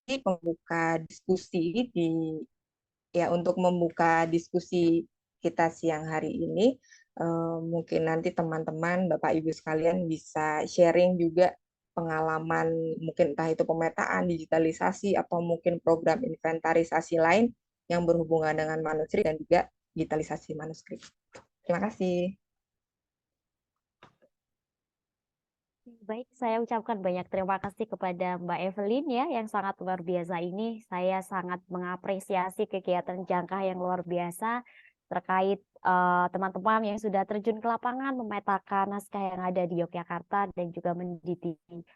pembuka diskusi untuk membuka diskusi kita siang hari ini. Mungkin nanti teman-teman, Bapak Ibu sekalian bisa sharing juga pengalaman, mungkin entah itu pemetaan, digitalisasi, atau mungkin program inventarisasi lain yang berhubungan dengan manuskrip dan juga digitalisasi manuskrip. Terima kasih. Baik, saya ucapkan banyak terima kasih kepada Mbak Evelyn ya, yang sangat luar biasa ini. Saya sangat mengapresiasi kegiatan Jangkah yang luar biasa terkait teman-teman yang sudah terjun ke lapangan memetakan naskah yang ada di Yogyakarta dan juga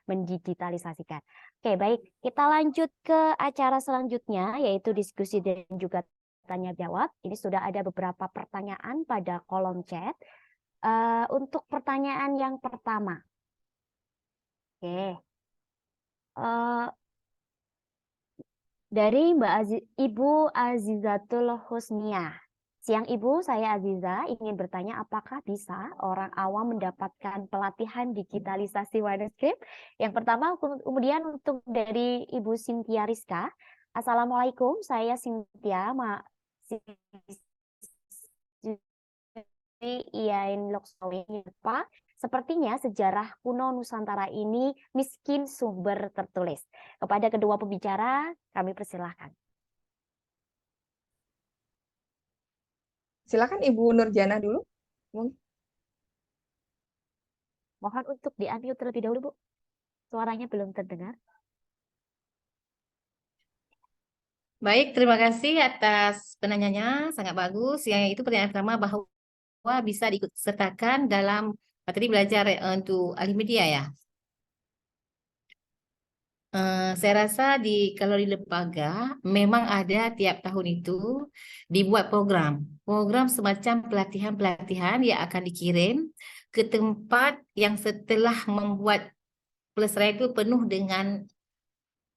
mendigitalisasikan. Oke, baik, kita lanjut ke acara selanjutnya yaitu diskusi dan juga tanya jawab. Ini sudah ada beberapa pertanyaan pada kolom chat. Untuk pertanyaan yang pertama. Oke. Dari Ibu Azizatul Husniah. Siang Ibu, saya Aziza ingin bertanya apakah bisa orang awam mendapatkan pelatihan digitalisasi manuskrip? Yang pertama, kemudian untuk dari Ibu Cynthia Rizka. Assalamualaikum, saya Cynthia Iain Loksawi Pak. Sepertinya sejarah kuno Nusantara ini miskin sumber tertulis. Kepada kedua pembicara, kami persilahkan. Silakan Ibu Nurjana dulu. Mohon untuk di-unmute terlebih dahulu, Bu. Suaranya belum terdengar. Baik, terima kasih atas penanyanya, sangat bagus. Yang itu pertanyaan pertama bahwa bisa diikut sertakan dalam materi belajar untuk ahli media ya. Saya rasa kalau di lembaga memang ada tiap tahun itu dibuat program semacam pelatihan-pelatihan yang akan dikirim ke tempat yang setelah membuat pelestarian itu penuh dengan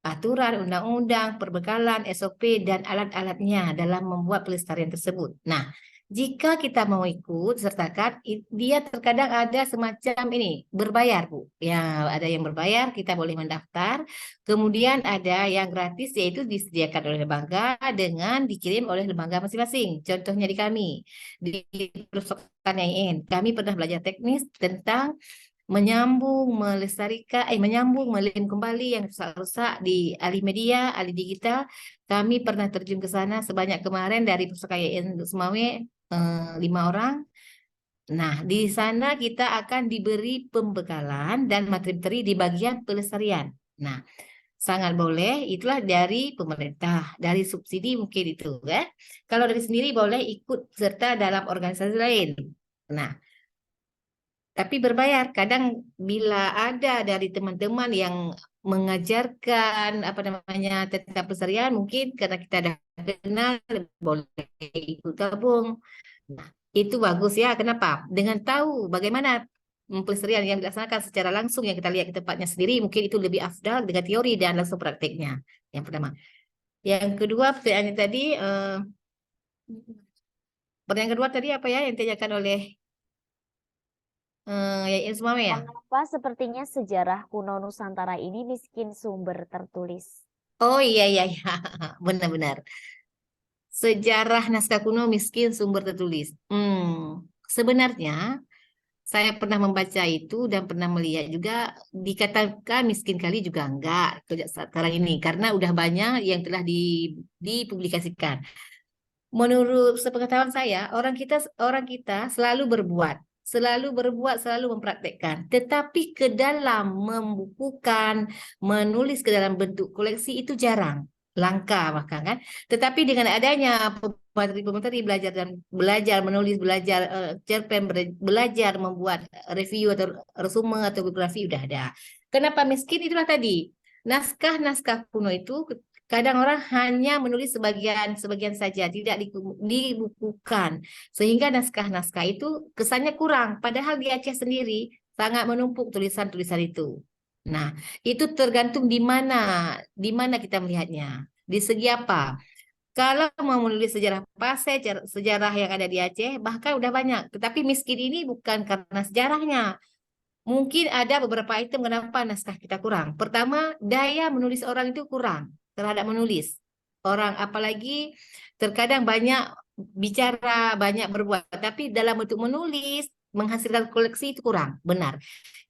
aturan, undang-undang, perbekalan, SOP, dan alat-alatnya dalam membuat pelestarian tersebut. Nah, jika kita mau ikut sertakan, dia terkadang ada semacam ini, berbayar, Bu. Ya, ada yang berbayar, kita boleh mendaftar. Kemudian ada yang gratis, yaitu disediakan oleh lembaga dengan dikirim oleh lembaga masing-masing. Contohnya di kami, di Perpustakaan IAIN, kami pernah belajar teknis tentang menyambung, melem kembali yang rusak-rusak di alih media, alih digital. Kami pernah terjun ke sana sebanyak kemarin dari Pusaka IAIN Semawe 5 orang. Nah, di sana kita akan diberi pembekalan dan materi di bagian pelestarian. Nah, sangat boleh, itulah dari pemerintah, dari subsidi mungkin itu, kan? Kalau dari sendiri boleh ikut serta dalam organisasi lain. Nah, tapi berbayar. Kadang bila ada dari teman-teman yang mengajarkan apa namanya tentang pelestarian, mungkin karena kita ada kenal boleh ikut gabung. Nah, itu bagus ya. Kenapa? Dengan tahu bagaimana pelestarian yang dilaksanakan secara langsung yang kita lihat di tempatnya sendiri, mungkin itu lebih afdal dengan teori dan langsung prakteknya. Yang pertama. Yang kedua, pertanyaannya tadi, pertanyaan kedua tadi apa ya yang ditanyakan oleh ya Ismail ya? Mengapa sepertinya sejarah kuno Nusantara ini miskin sumber tertulis? Oh iya iya iya, benar-benar. Sejarah naskah kuno miskin sumber tertulis. Sebenarnya saya pernah membaca itu dan pernah melihat juga dikatakan miskin kali juga enggak sekarang ini karena udah banyak yang telah dipublikasikan. Menurut sepengetahuan saya, orang kita selalu berbuat, selalu mempraktekkan. Tetapi ke dalam membukukan, menulis ke dalam bentuk koleksi itu jarang, langka bahkan kan. Tetapi dengan adanya pemateri-pemateri belajar menulis, belajar cerpen, belajar membuat review atau resume atau biografi udah ada. Kenapa miskin? Itulah tadi. Naskah-naskah kuno itu kadang orang hanya menulis sebagian saja, tidak dibukukan, sehingga naskah-naskah itu kesannya kurang. Padahal di Aceh sendiri sangat menumpuk tulisan-tulisan itu. Nah, itu tergantung di mana kita melihatnya, di segi apa. Kalau mau menulis sejarah Pasai, sejarah yang ada di Aceh, bahkan udah banyak. Tetapi miskin ini bukan karena sejarahnya. Mungkin ada beberapa item kenapa naskah kita kurang. Pertama, daya menulis orang itu kurang terhadap menulis. Orang apalagi terkadang banyak bicara, banyak berbuat, tapi dalam bentuk menulis, menghasilkan koleksi itu kurang. Benar.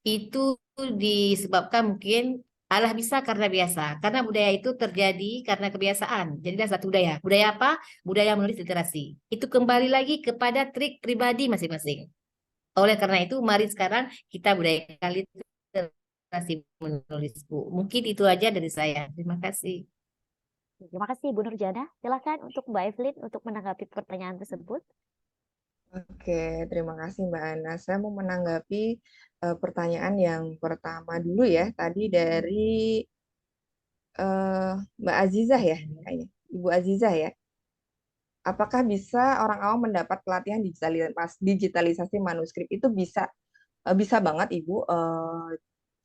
Itu disebabkan mungkin Allah bisa karena biasa. Karena budaya itu terjadi karena kebiasaan. Jadilah satu budaya. Budaya apa? Budaya menulis literasi. Itu kembali lagi kepada trik pribadi masing-masing. Oleh karena itu, mari sekarang kita budayakan literasi menulis, Bu. Mungkin itu aja dari saya. Terima kasih. Terima kasih Bu Nurjana. Silakan untuk Mbak Evelyn untuk menanggapi pertanyaan tersebut. Oke, terima kasih Mbak Ana. Saya mau menanggapi pertanyaan yang pertama dulu ya. Tadi dari Mbak Azizah ya, kayaknya. Ibu Azizah ya. Apakah bisa orang awam mendapat pelatihan digitalisasi manuskrip? Itu bisa banget Ibu.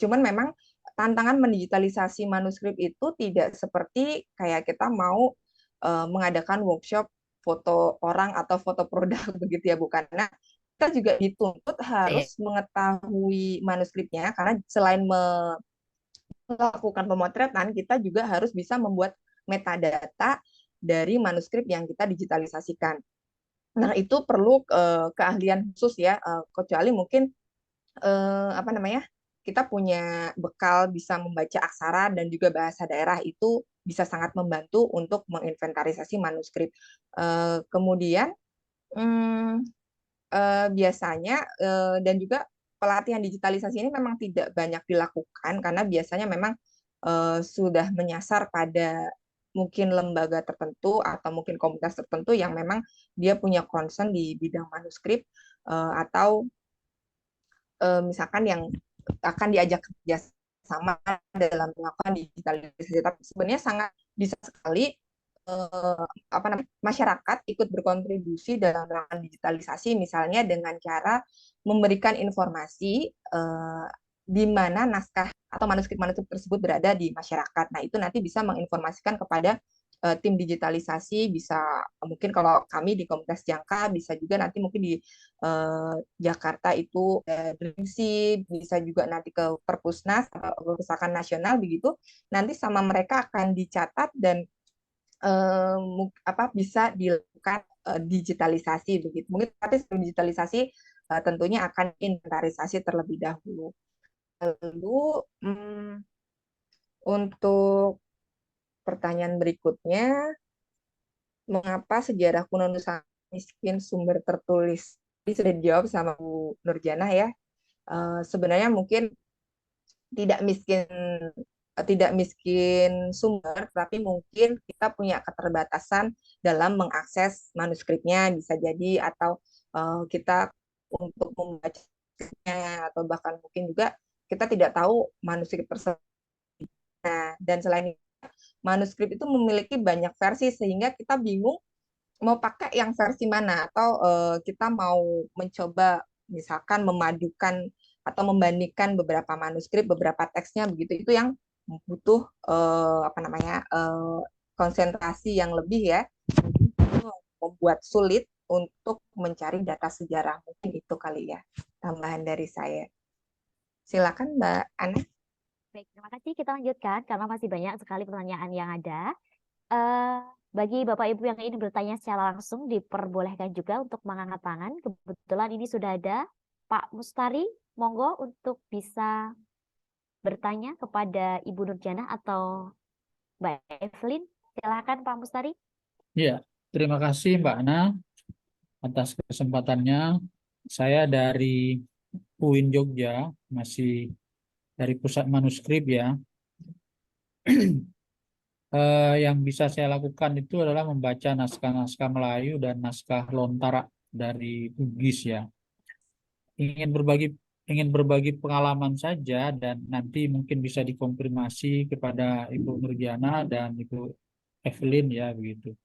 Cuman memang tantangan mendigitalisasi manuskrip itu tidak seperti kayak kita mau mengadakan workshop foto orang atau foto produk begitu ya, Bu. Karena kita juga dituntut harus mengetahui manuskripnya, karena selain melakukan pemotretan, kita juga harus bisa membuat metadata dari manuskrip yang kita digitalisasikan. Nah, itu perlu keahlian khusus ya, kecuali mungkin apa namanya, kita punya bekal bisa membaca aksara dan juga bahasa daerah, itu bisa sangat membantu untuk menginventarisasi manuskrip. Kemudian biasanya dan juga pelatihan digitalisasi ini memang tidak banyak dilakukan karena biasanya memang sudah menyasar pada mungkin lembaga tertentu atau mungkin komunitas tertentu yang memang dia punya concern di bidang manuskrip atau misalkan yang akan diajak kerja sama dalam melakukan digitalisasi. Tapi sebenarnya sangat bisa sekali masyarakat ikut berkontribusi dalam melakukan digitalisasi, misalnya dengan cara memberikan informasi di mana naskah atau manuskrip-manuskrip tersebut berada di masyarakat. Nah, itu nanti bisa menginformasikan kepada tim digitalisasi, bisa mungkin kalau kami di Komunitas Jangka, bisa juga nanti mungkin di Jakarta itu Dreamsi, bisa juga nanti ke Perpusnas, Perpustakaan Nasional begitu. Nanti sama mereka akan dicatat dan bisa dilakukan digitalisasi begitu. Mungkin tapi sebelum digitalisasi tentunya akan inventarisasi terlebih dahulu. Lalu untuk pertanyaan berikutnya, mengapa sejarah kuno Nusantara miskin sumber tertulis? Ini sudah dijawab sama Bu Nurjana ya. Sebenarnya mungkin tidak miskin sumber, tapi mungkin kita punya keterbatasan dalam mengakses manuskripnya bisa jadi, atau kita untuk membacanya, atau bahkan mungkin juga kita tidak tahu manuskrip tersebut. Nah, dan selain itu, manuskrip itu memiliki banyak versi sehingga kita bingung mau pakai yang versi mana, atau kita mau mencoba misalkan memadukan atau membandingkan beberapa manuskrip, beberapa teksnya begitu, itu yang butuh konsentrasi yang lebih ya, itu membuat sulit untuk mencari data sejarah. Mungkin itu kali ya tambahan dari saya. Silakan Mbak Ana. Baik, terima kasih. Kita lanjutkan karena masih banyak sekali pertanyaan yang ada. Bagi Bapak Ibu yang ingin bertanya secara langsung, diperbolehkan juga untuk mengangkat tangan. Kebetulan ini sudah ada Pak Mustari, monggo untuk bisa bertanya kepada Ibu Nurjana atau Mbak Evelyn. Silakan Pak Mustari. Ya, terima kasih Mbak Ana atas kesempatannya. Saya dari UIN Jogja, masih dari Pusat Manuskrip ya. Yang bisa saya lakukan itu adalah membaca naskah-naskah Melayu dan naskah Lontara dari Bugis ya. Ingin berbagi pengalaman saja, dan nanti mungkin bisa dikonfirmasi kepada Ibu Nurjana dan Ibu Evelyn ya begitu.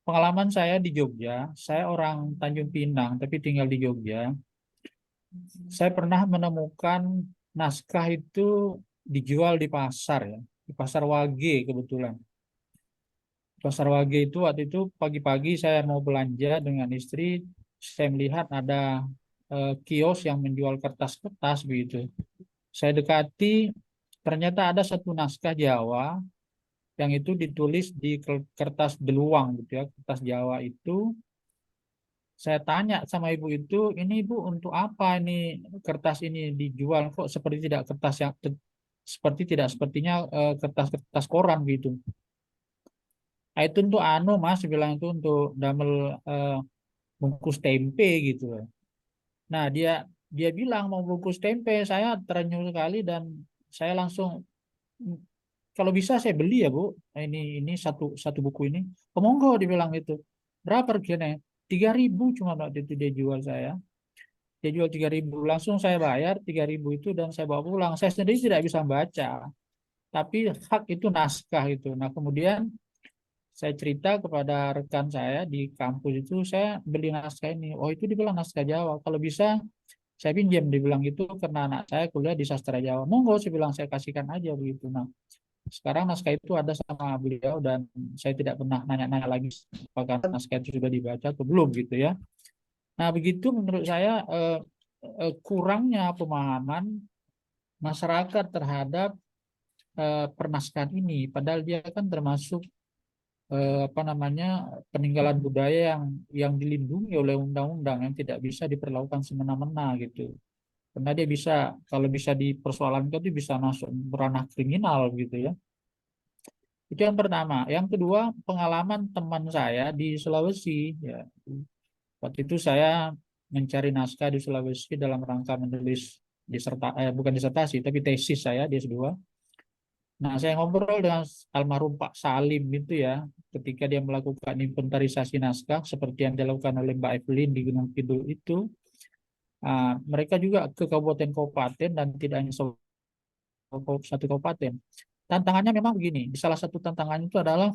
Pengalaman saya di Jogja, saya orang Tanjung Pinang tapi tinggal di Jogja. Saya pernah menemukan naskah itu dijual di pasar ya, di pasar Wage kebetulan. Pasar Wage itu waktu itu pagi-pagi saya mau belanja dengan istri, saya melihat ada kios yang menjual kertas-kertas begitu. Saya dekati, ternyata ada satu naskah Jawa yang itu ditulis di kertas beluang gitu ya, kertas Jawa itu. Saya tanya sama ibu itu, ini ibu untuk apa ini kertas ini dijual, kok seperti tidak kertas yang sepertinya kertas-kertas koran gitu. Nah, itu untuk mas bilang itu untuk damel bungkus tempe gitu. Nah dia bilang mau bungkus tempe, saya terenyuh sekali dan saya langsung, kalau bisa saya beli ya Bu, ini satu buku ini. Monggo dibilang itu. Berapa harganya? 3.000 cuma waktu itu dia jual saya. Dia jual 3.000, langsung saya bayar 3.000 itu dan saya bawa pulang. Saya sendiri tidak bisa baca, tapi hak itu naskah itu. Nah kemudian saya cerita kepada rekan saya di kampus itu, saya beli naskah ini. Oh itu dibilang naskah Jawa. Kalau bisa saya pinjam, dibilang itu karena anak saya kuliah di sastra Jawa. Monggo, saya bilang saya kasihkan aja begitu. Nah sekarang naskah itu ada sama beliau dan saya tidak pernah nanya-nanya lagi apakah naskah itu sudah dibaca atau belum gitu ya. Nah begitu menurut saya kurangnya pemahaman masyarakat terhadap pernaskahan ini, padahal dia kan termasuk peninggalan budaya yang dilindungi oleh undang-undang, yang tidak bisa diperlakukan semena-mena gitu. Karena dia bisa, kalau bisa dipersoalkan itu bisa masuk ranah kriminal gitu ya. Itu yang pertama. Yang kedua, pengalaman teman saya di Sulawesi ya. Waktu itu saya mencari naskah di Sulawesi dalam rangka menulis bukan disertasi tapi tesis saya di S2. Nah, saya ngobrol dengan almarhum Pak Salim itu ya, ketika dia melakukan inventarisasi naskah seperti yang dilakukan oleh Mbak Evelyn di Gunung Kidul itu. Mereka juga ke kabupaten-kabupaten dan tidak hanya satu kabupaten. Tantangannya memang begini, salah satu tantangan itu adalah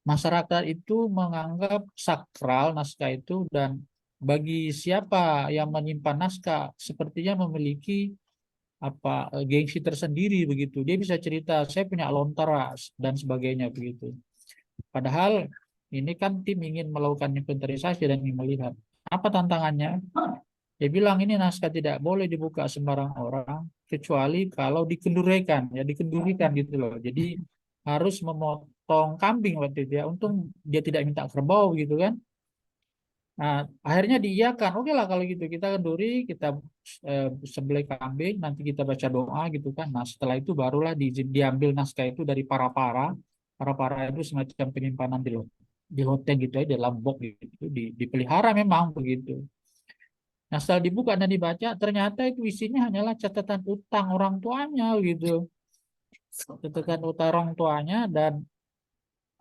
masyarakat itu menganggap sakral naskah itu, dan bagi siapa yang menyimpan naskah sepertinya memiliki gengsi tersendiri begitu. Dia bisa cerita saya punya lontara dan sebagainya begitu. Padahal ini kan tim ingin melakukan inventarisasi dan ingin melihat apa tantangannya. Dia bilang ini naskah tidak boleh dibuka sembarang orang kecuali kalau dikendurikan, ya dikendurikan gitu loh. Jadi harus memotong kambing waktu itu ya. Untung dia tidak minta kerbau gitu kan. Nah, akhirnya diiyakan. Oke lah kalau gitu kita kenduri, kita sembelih kambing, nanti kita baca doa gitu kan. Nah, setelah itu barulah diambil naskah itu dari para-para. Para-para itu semacam penyimpanan di hotel gitu ya, dalam box gitu, dipelihara memang begitu. Nah, setelah dibuka dan dibaca, ternyata itu isinya hanyalah catatan utang orang tuanya gitu. Catatan utang orang tuanya, dan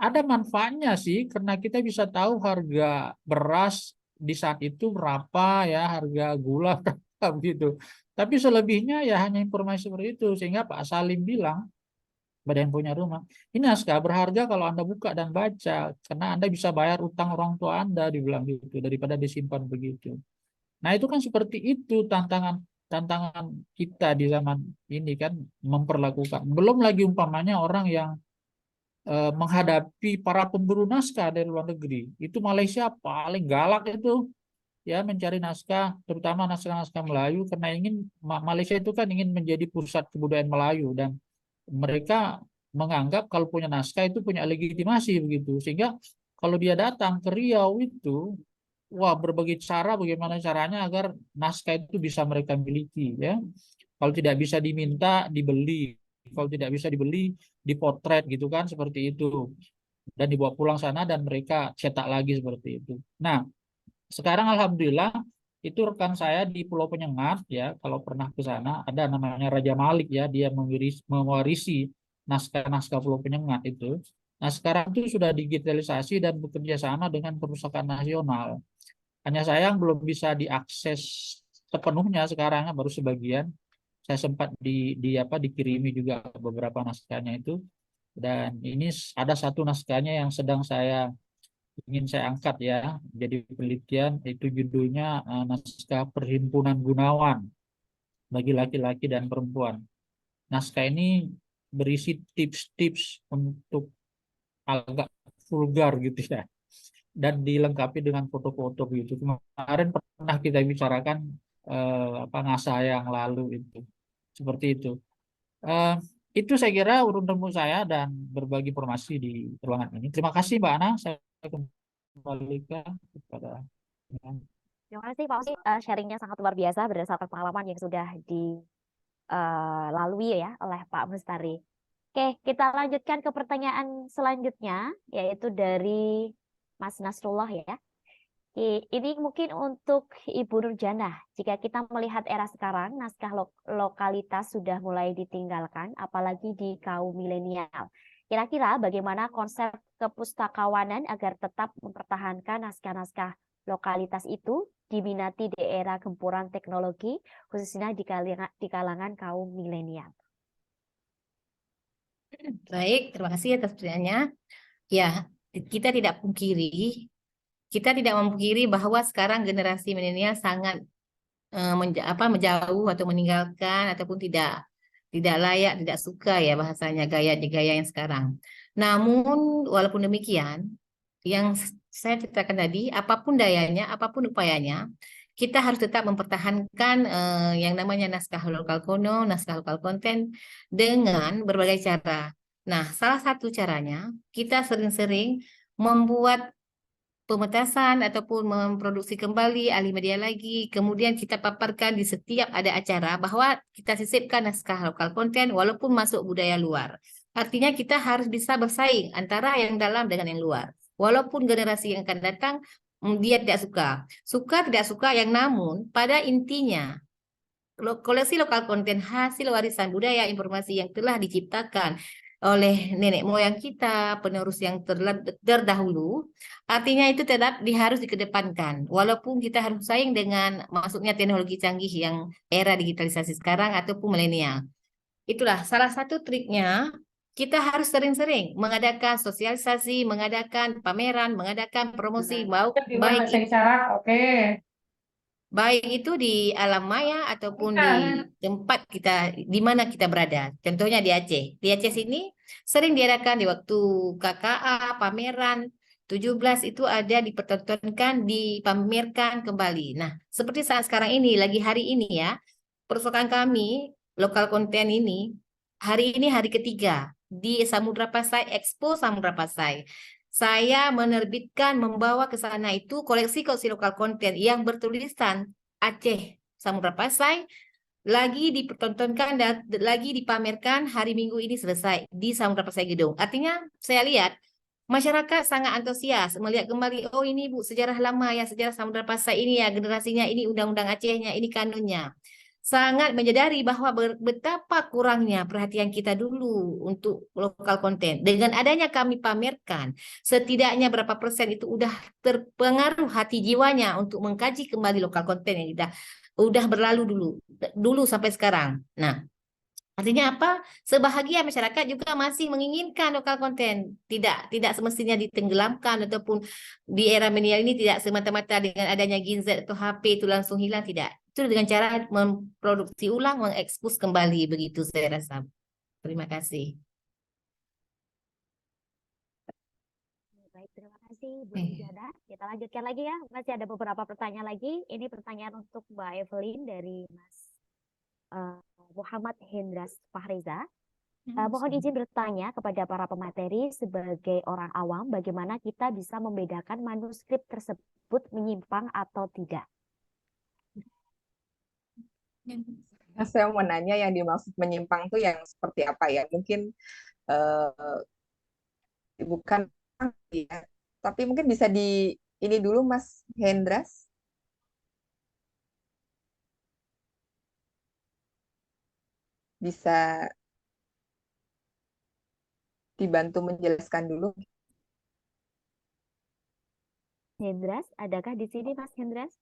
ada manfaatnya sih, karena kita bisa tahu harga beras di saat itu berapa ya, harga gula berapa gitu. Tapi selebihnya ya hanya informasi seperti itu, sehingga Pak Salim bilang, pada yang punya rumah, ini naskah berharga kalau Anda buka dan baca, karena Anda bisa bayar utang orang tua Anda, dibilang gitu, daripada disimpan begitu. Nah, itu kan seperti itu tantangan kita di zaman ini kan, memperlakukan. Belum lagi umpamanya orang yang menghadapi para pemburu naskah dari luar negeri. Itu Malaysia paling galak itu ya, mencari naskah, terutama naskah-naskah Melayu, karena Malaysia itu kan ingin menjadi pusat kebudayaan Melayu, dan mereka menganggap kalau punya naskah itu punya legitimasi begitu. Sehingga kalau dia datang ke Riau itu, wah, berbagai cara bagaimana caranya agar naskah itu bisa mereka miliki ya. Kalau tidak bisa diminta, dibeli. Kalau tidak bisa dibeli, dipotret gitu kan, seperti itu. Dan dibawa pulang sana dan mereka cetak lagi seperti itu. Nah, sekarang alhamdulillah itu rekan saya di Pulau Penyengat ya, kalau pernah ke sana ada namanya Raja Malik ya, dia mewarisi naskah-naskah Pulau Penyengat itu. Nah, sekarang itu sudah digitalisasi dan bekerja sama dengan Perpustakaan Nasional. Hanya sayang belum bisa diakses sepenuhnya sekarang, baru sebagian. Saya sempat dikirimi juga beberapa naskahnya itu, dan ini ada satu naskahnya yang sedang ingin saya angkat ya, jadi penelitian, itu judulnya naskah Perhimpunan Gunawan bagi laki-laki dan perempuan. Naskah ini berisi tips-tips untuk agak vulgar gitu ya, dan dilengkapi dengan foto-foto begitu. Kemarin pernah kita bicarakan ngasah yang lalu itu, seperti itu. Itu saya kira urun-urun saya dan berbagi informasi di ruangan ini. Terima kasih Mbak Ana, saya kembalikan kepada. Terima kasih Pak Osi, sharingnya sangat luar biasa berdasarkan pengalaman yang sudah dilalui ya oleh Pak Mustari. Oke, kita lanjutkan ke pertanyaan selanjutnya, yaitu dari Mas Nasrullah ya. Ini mungkin untuk Ibu Nurjanah. Jika kita melihat era sekarang, naskah lokalitas sudah mulai ditinggalkan, apalagi di kaum milenial. Kira-kira bagaimana konsep kepustakawanan agar tetap mempertahankan naskah-naskah lokalitas itu diminati di era gempuran teknologi, khususnya di kalangan kaum milenial? Baik, terima kasih atas pertanyaannya. Ya, kita tidak memungkiri bahwa sekarang generasi milenial sangat menjauh atau meninggalkan ataupun tidak layak, tidak suka ya bahasanya gaya yang sekarang. Namun walaupun demikian, yang saya ceritakan tadi, apapun dayanya, apapun upayanya, kita harus tetap mempertahankan yang namanya naskah lokal kuno, naskah lokal konten dengan berbagai cara. Nah, salah satu caranya kita sering-sering membuat pemetasan ataupun memproduksi kembali alih media lagi, kemudian kita paparkan di setiap ada acara bahwa kita sisipkan naskah lokal konten walaupun masuk budaya luar. Artinya kita harus bisa bersaing antara yang dalam dengan yang luar. Walaupun generasi yang akan datang dia tidak suka tidak suka, yang namun pada intinya koleksi lokal konten hasil warisan budaya informasi yang telah diciptakan oleh nenek moyang kita, penerus yang terdahulu, artinya itu tetap harus dikedepankan. Walaupun kita harus saing dengan masuknya teknologi canggih yang era digitalisasi sekarang ataupun milenial. Itulah salah satu triknya. Kita harus sering-sering mengadakan sosialisasi, mengadakan pameran, mengadakan promosi, baik itu di alam maya ataupun di tempat kita di mana kita berada. Contohnya di Aceh. Di Aceh sini sering diadakan di waktu KKA, pameran 17 itu ada dipertontonkan, dipamerkan kembali. Nah, seperti saat sekarang ini, lagi hari ini ya, perusahaan kami, lokal konten ini, hari ini hari ketiga di Samudra Pasai, Expo Samudra Pasai. Saya menerbitkan, membawa ke sana itu koleksi-koleksi lokal konten yang bertulisan Aceh Samudra Pasai, lagi dipertontonkan dan lagi dipamerkan hari Minggu ini selesai di Samudra Pasai Gedung. Artinya saya lihat masyarakat sangat antusias melihat kembali, oh ini Bu sejarah lama ya, sejarah Samudra Pasai ini ya, generasinya ini undang-undang Acehnya, ini kanunnya. Sangat menyadari bahwa betapa kurangnya perhatian kita dulu untuk lokal konten. Dengan adanya kami pamerkan, setidaknya berapa persen itu udah terpengaruh hati jiwanya untuk mengkaji kembali lokal konten yang udah berlalu dulu sampai sekarang. Nah, artinya apa? Sebahagia masyarakat juga masih menginginkan lokal konten. Tidak semestinya ditenggelamkan ataupun di era milenial ini tidak semata-mata dengan adanya gadget atau HP itu langsung hilang, tidak. Itu dengan cara memproduksi ulang, mengekspos kembali, begitu saya rasa. Terima kasih. Baik, terima kasih Bu Ijada. Kita lanjutkan lagi ya. Masih ada beberapa pertanyaan lagi. Ini pertanyaan untuk Mbak Evelyn dari Mas Muhammad Hendras Fahreza. Mohon izin bertanya kepada para pemateri sebagai orang awam, bagaimana kita bisa membedakan manuskrip tersebut menyimpang atau tidak? Saya mau nanya yang dimaksud menyimpang tuh yang seperti apa ya? Mungkin bukan ya, tapi mungkin bisa di ini dulu Mas Hendras. Bisa dibantu menjelaskan dulu. Hendras, adakah di sini Mas Hendras?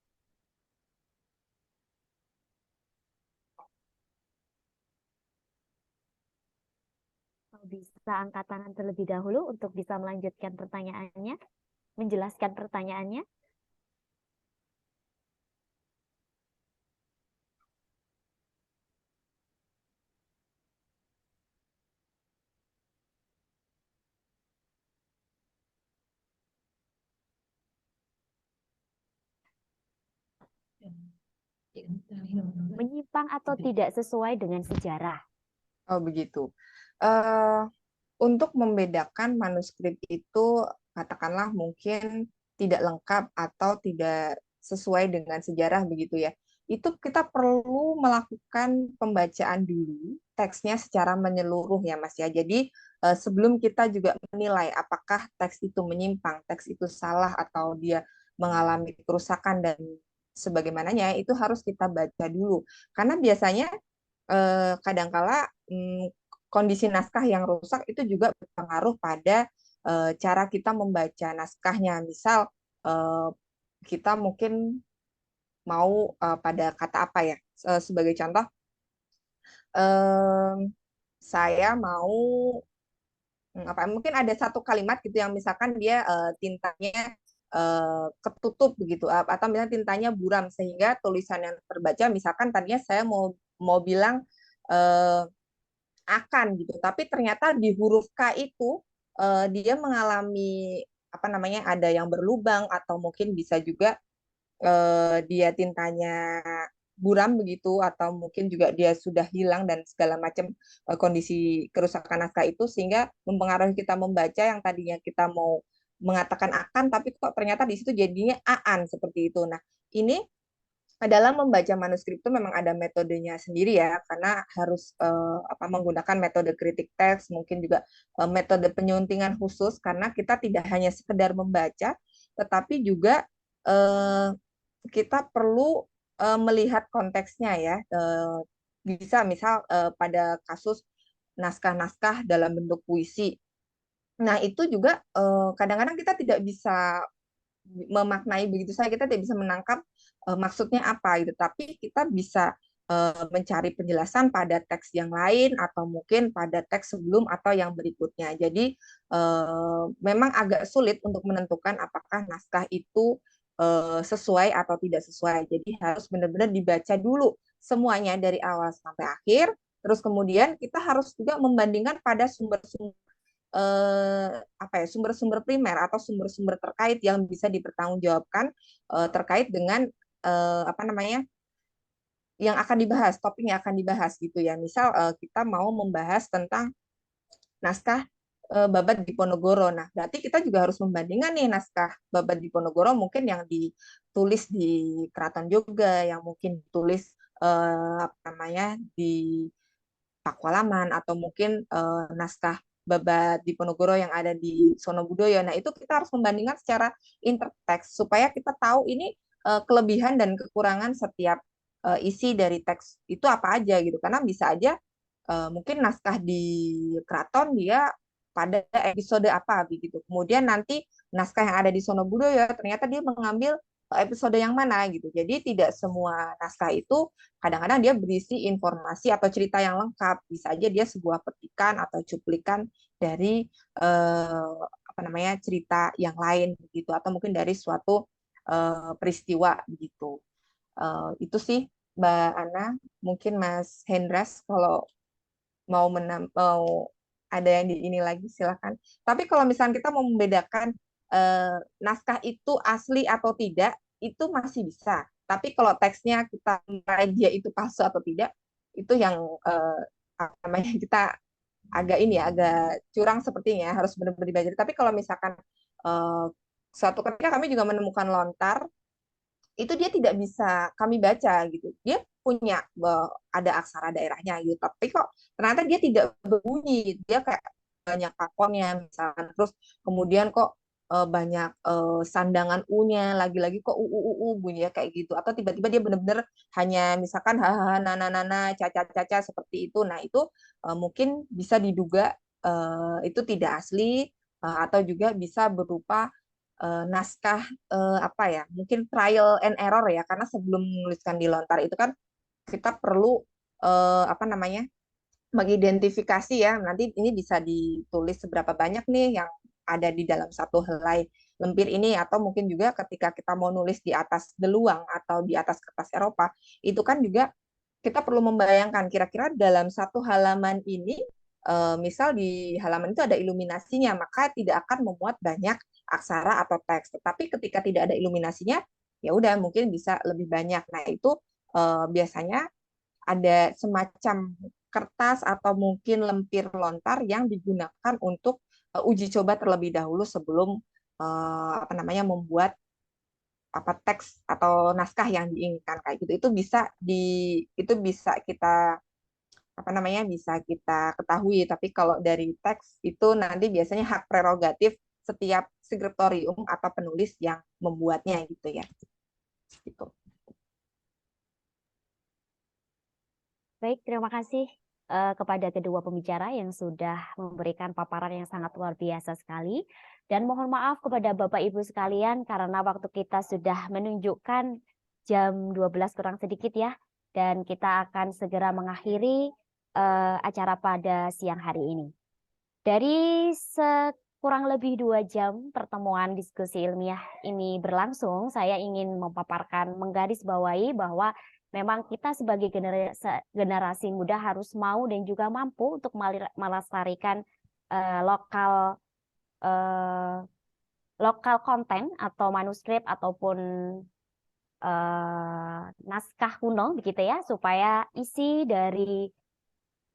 Bisa angkat tangan terlebih dahulu untuk bisa melanjutkan pertanyaannya, menjelaskan pertanyaannya. Menyimpang atau tidak sesuai dengan sejarah. Oh begitu. Untuk membedakan manuskrip itu katakanlah mungkin tidak lengkap atau tidak sesuai dengan sejarah begitu ya. Itu kita perlu melakukan pembacaan dulu teksnya secara menyeluruh ya Mas ya. Jadi sebelum kita juga menilai apakah teks itu menyimpang, teks itu salah atau dia mengalami kerusakan dan sebagaimananya, itu harus kita baca dulu. Karena biasanya kadangkala kondisi naskah yang rusak itu juga berpengaruh pada cara kita membaca naskahnya. Misal kita mungkin mau pada kata apa ya? Sebagai contoh, saya mau apa? Mungkin ada satu kalimat gitu yang misalkan dia tintanya ketutup begitu, atau misalnya tintanya buram sehingga tulisan yang terbaca misalkan tadinya saya mau bilang akan gitu, tapi ternyata di huruf K itu dia mengalami apa namanya ada yang berlubang atau mungkin bisa juga dia tintanya buram begitu atau mungkin juga dia sudah hilang dan segala macam kondisi kerusakan naskah itu sehingga mempengaruhi kita membaca yang tadinya kita mau mengatakan akan tapi kok ternyata di situ jadinya aan seperti itu. Nah, ini dalam membaca manuskrip itu memang ada metodenya sendiri ya, karena harus menggunakan metode kritik teks, mungkin juga metode penyuntingan khusus, karena kita tidak hanya sekedar membaca, tetapi juga kita perlu melihat konteksnya ya. Bisa misal pada kasus naskah-naskah dalam bentuk puisi. Nah, itu juga kadang-kadang kita tidak bisa memaknai begitu saja, kita tidak bisa menangkap maksudnya apa gitu, tapi kita bisa mencari penjelasan pada teks yang lain atau mungkin pada teks sebelum atau yang berikutnya. Jadi memang agak sulit untuk menentukan apakah naskah itu sesuai atau tidak sesuai. Jadi harus benar-benar dibaca dulu semuanya dari awal sampai akhir. Terus kemudian kita harus juga membandingkan pada sumber-sumber sumber-sumber primer atau sumber-sumber terkait yang bisa dipertanggungjawabkan terkait dengan yang akan dibahas, topik yang akan dibahas gitu ya. Misal kita mau membahas tentang naskah Babad Diponegoro. Nah, berarti kita juga harus membandingkan nih naskah Babad Diponegoro mungkin yang ditulis di Keraton Jogja, yang mungkin ditulis di Pakualaman, atau mungkin naskah Babad Diponegoro yang ada di Sonobudoyo. Nah, itu kita harus membandingkan secara interteks supaya kita tahu ini kelebihan dan kekurangan setiap isi dari teks itu apa aja gitu. Karena bisa aja mungkin naskah di Keraton dia pada episode apa begitu. Kemudian nanti naskah yang ada di Sonobudoyo ternyata dia mengambil episode yang mana gitu. Jadi tidak semua naskah itu kadang-kadang dia berisi informasi atau cerita yang lengkap. Bisa aja dia sebuah petikan atau cuplikan dari cerita yang lain begitu, atau mungkin dari suatu peristiwa begitu. Itu sih Mbak Ana. Mungkin Mas Hendras kalau mau ada yang di ini lagi silakan. Tapi kalau misalnya kita mau membedakan naskah itu asli atau tidak, itu masih bisa. Tapi kalau teksnya kita menilai dia itu palsu atau tidak, itu yang kita agak curang sepertinya, harus benar-benar dibaca. Tapi kalau misalkan suatu ketika kami juga menemukan lontar, itu dia tidak bisa kami baca gitu. Dia punya ada aksara daerahnya gitu, tapi kok ternyata dia tidak berbunyi. Dia kayak banyak pakonnya misalkan, terus kemudian kok banyak sandangan u-nya, lagi-lagi kok bunyinya kayak gitu, atau tiba-tiba dia benar-benar hanya misalkan hahaha nana caca seperti itu. Nah, itu mungkin bisa diduga itu tidak asli, atau juga bisa berupa naskah mungkin trial and error ya, karena sebelum menuliskan di lontar itu kan kita perlu mengidentifikasi ya, nanti ini bisa ditulis seberapa banyak nih yang ada di dalam satu helai lempir ini, atau mungkin juga ketika kita mau nulis di atas geluang atau di atas kertas Eropa, itu kan juga kita perlu membayangkan kira-kira dalam satu halaman ini, misal di halaman itu ada iluminasinya, maka tidak akan memuat banyak aksara atau teks. Tetapi ketika tidak ada iluminasinya, ya udah mungkin bisa lebih banyak. Nah, itu biasanya ada semacam kertas atau mungkin lempir lontar yang digunakan untuk uji coba terlebih dahulu sebelum membuat teks atau naskah yang diinginkan kayak gitu. Itu bisa kita bisa kita ketahui. Tapi kalau dari teks itu nanti biasanya hak prerogatif setiap skriptorium atau penulis yang membuatnya gitu ya. Gitu. Baik, terima kasih kepada kedua pembicara yang sudah memberikan paparan yang sangat luar biasa sekali. Dan mohon maaf kepada Bapak Ibu sekalian karena waktu kita sudah menunjukkan jam 12 kurang sedikit ya. Dan kita akan segera mengakhiri acara pada siang hari ini. Dari kurang lebih 2 jam pertemuan diskusi ilmiah ini berlangsung, saya ingin menggarisbawahi bahwa memang kita sebagai generasi muda harus mau dan juga mampu untuk melestarikan lokal konten atau manuskrip ataupun naskah kuno begitu ya, supaya isi dari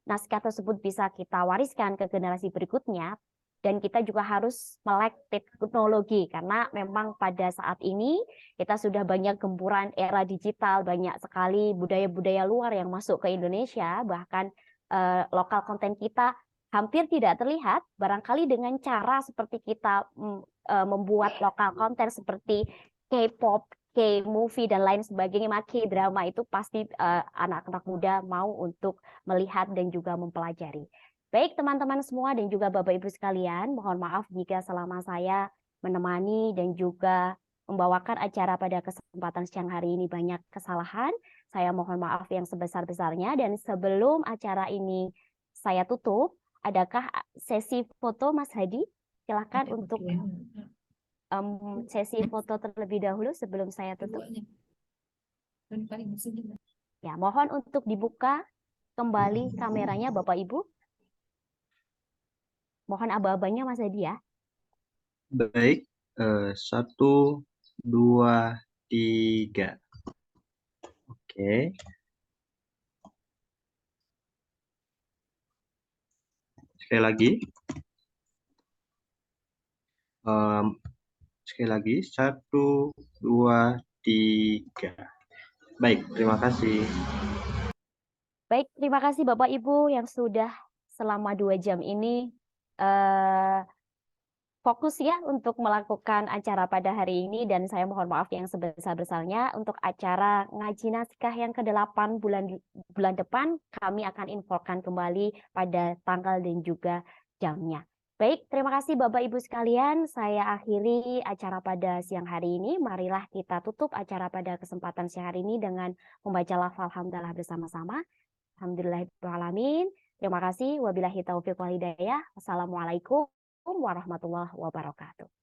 naskah tersebut bisa kita wariskan ke generasi berikutnya. Dan kita juga harus melek teknologi karena memang pada saat ini kita sudah banyak gempuran era digital, banyak sekali budaya-budaya luar yang masuk ke Indonesia, bahkan lokal konten kita hampir tidak terlihat. Barangkali dengan cara seperti kita membuat lokal konten seperti K-pop, K-movie dan lain sebagainya, K-drama, itu pasti anak-anak muda mau untuk melihat dan juga mempelajari. Baik teman-teman semua dan juga Bapak Ibu sekalian, mohon maaf jika selama saya menemani dan juga membawakan acara pada kesempatan siang hari ini banyak kesalahan. Saya mohon maaf yang sebesar-besarnya, dan sebelum acara ini saya tutup, adakah sesi foto Mas Hadi? Silakan untuk sesi foto terlebih dahulu sebelum saya tutup. Ya, mohon untuk dibuka kembali kameranya Bapak Ibu. Mohon aba-abanya Mas Hadi ya. Baik, 1, 2, 3. Oke. Sekali lagi. Sekali lagi, 1, 2, 3. Baik, terima kasih. Baik, terima kasih Bapak Ibu yang sudah selama 2 jam ini fokus ya untuk melakukan acara pada hari ini, dan saya mohon maaf yang sebesar-besarnya. Untuk acara ngaji naskah yang ke-8 bulan depan kami akan infokan kembali pada tanggal dan juga jamnya. Baik, terima kasih Bapak Ibu sekalian. Saya akhiri acara pada siang hari ini. Marilah kita tutup acara pada kesempatan siang hari ini dengan membaca lafal hamdalah bersama-sama. Alhamdulillahirrahmanirrahim. Terima kasih. Wabillahi taufiq wal hidayah. Wassalamualaikum warahmatullahi wabarakatuh.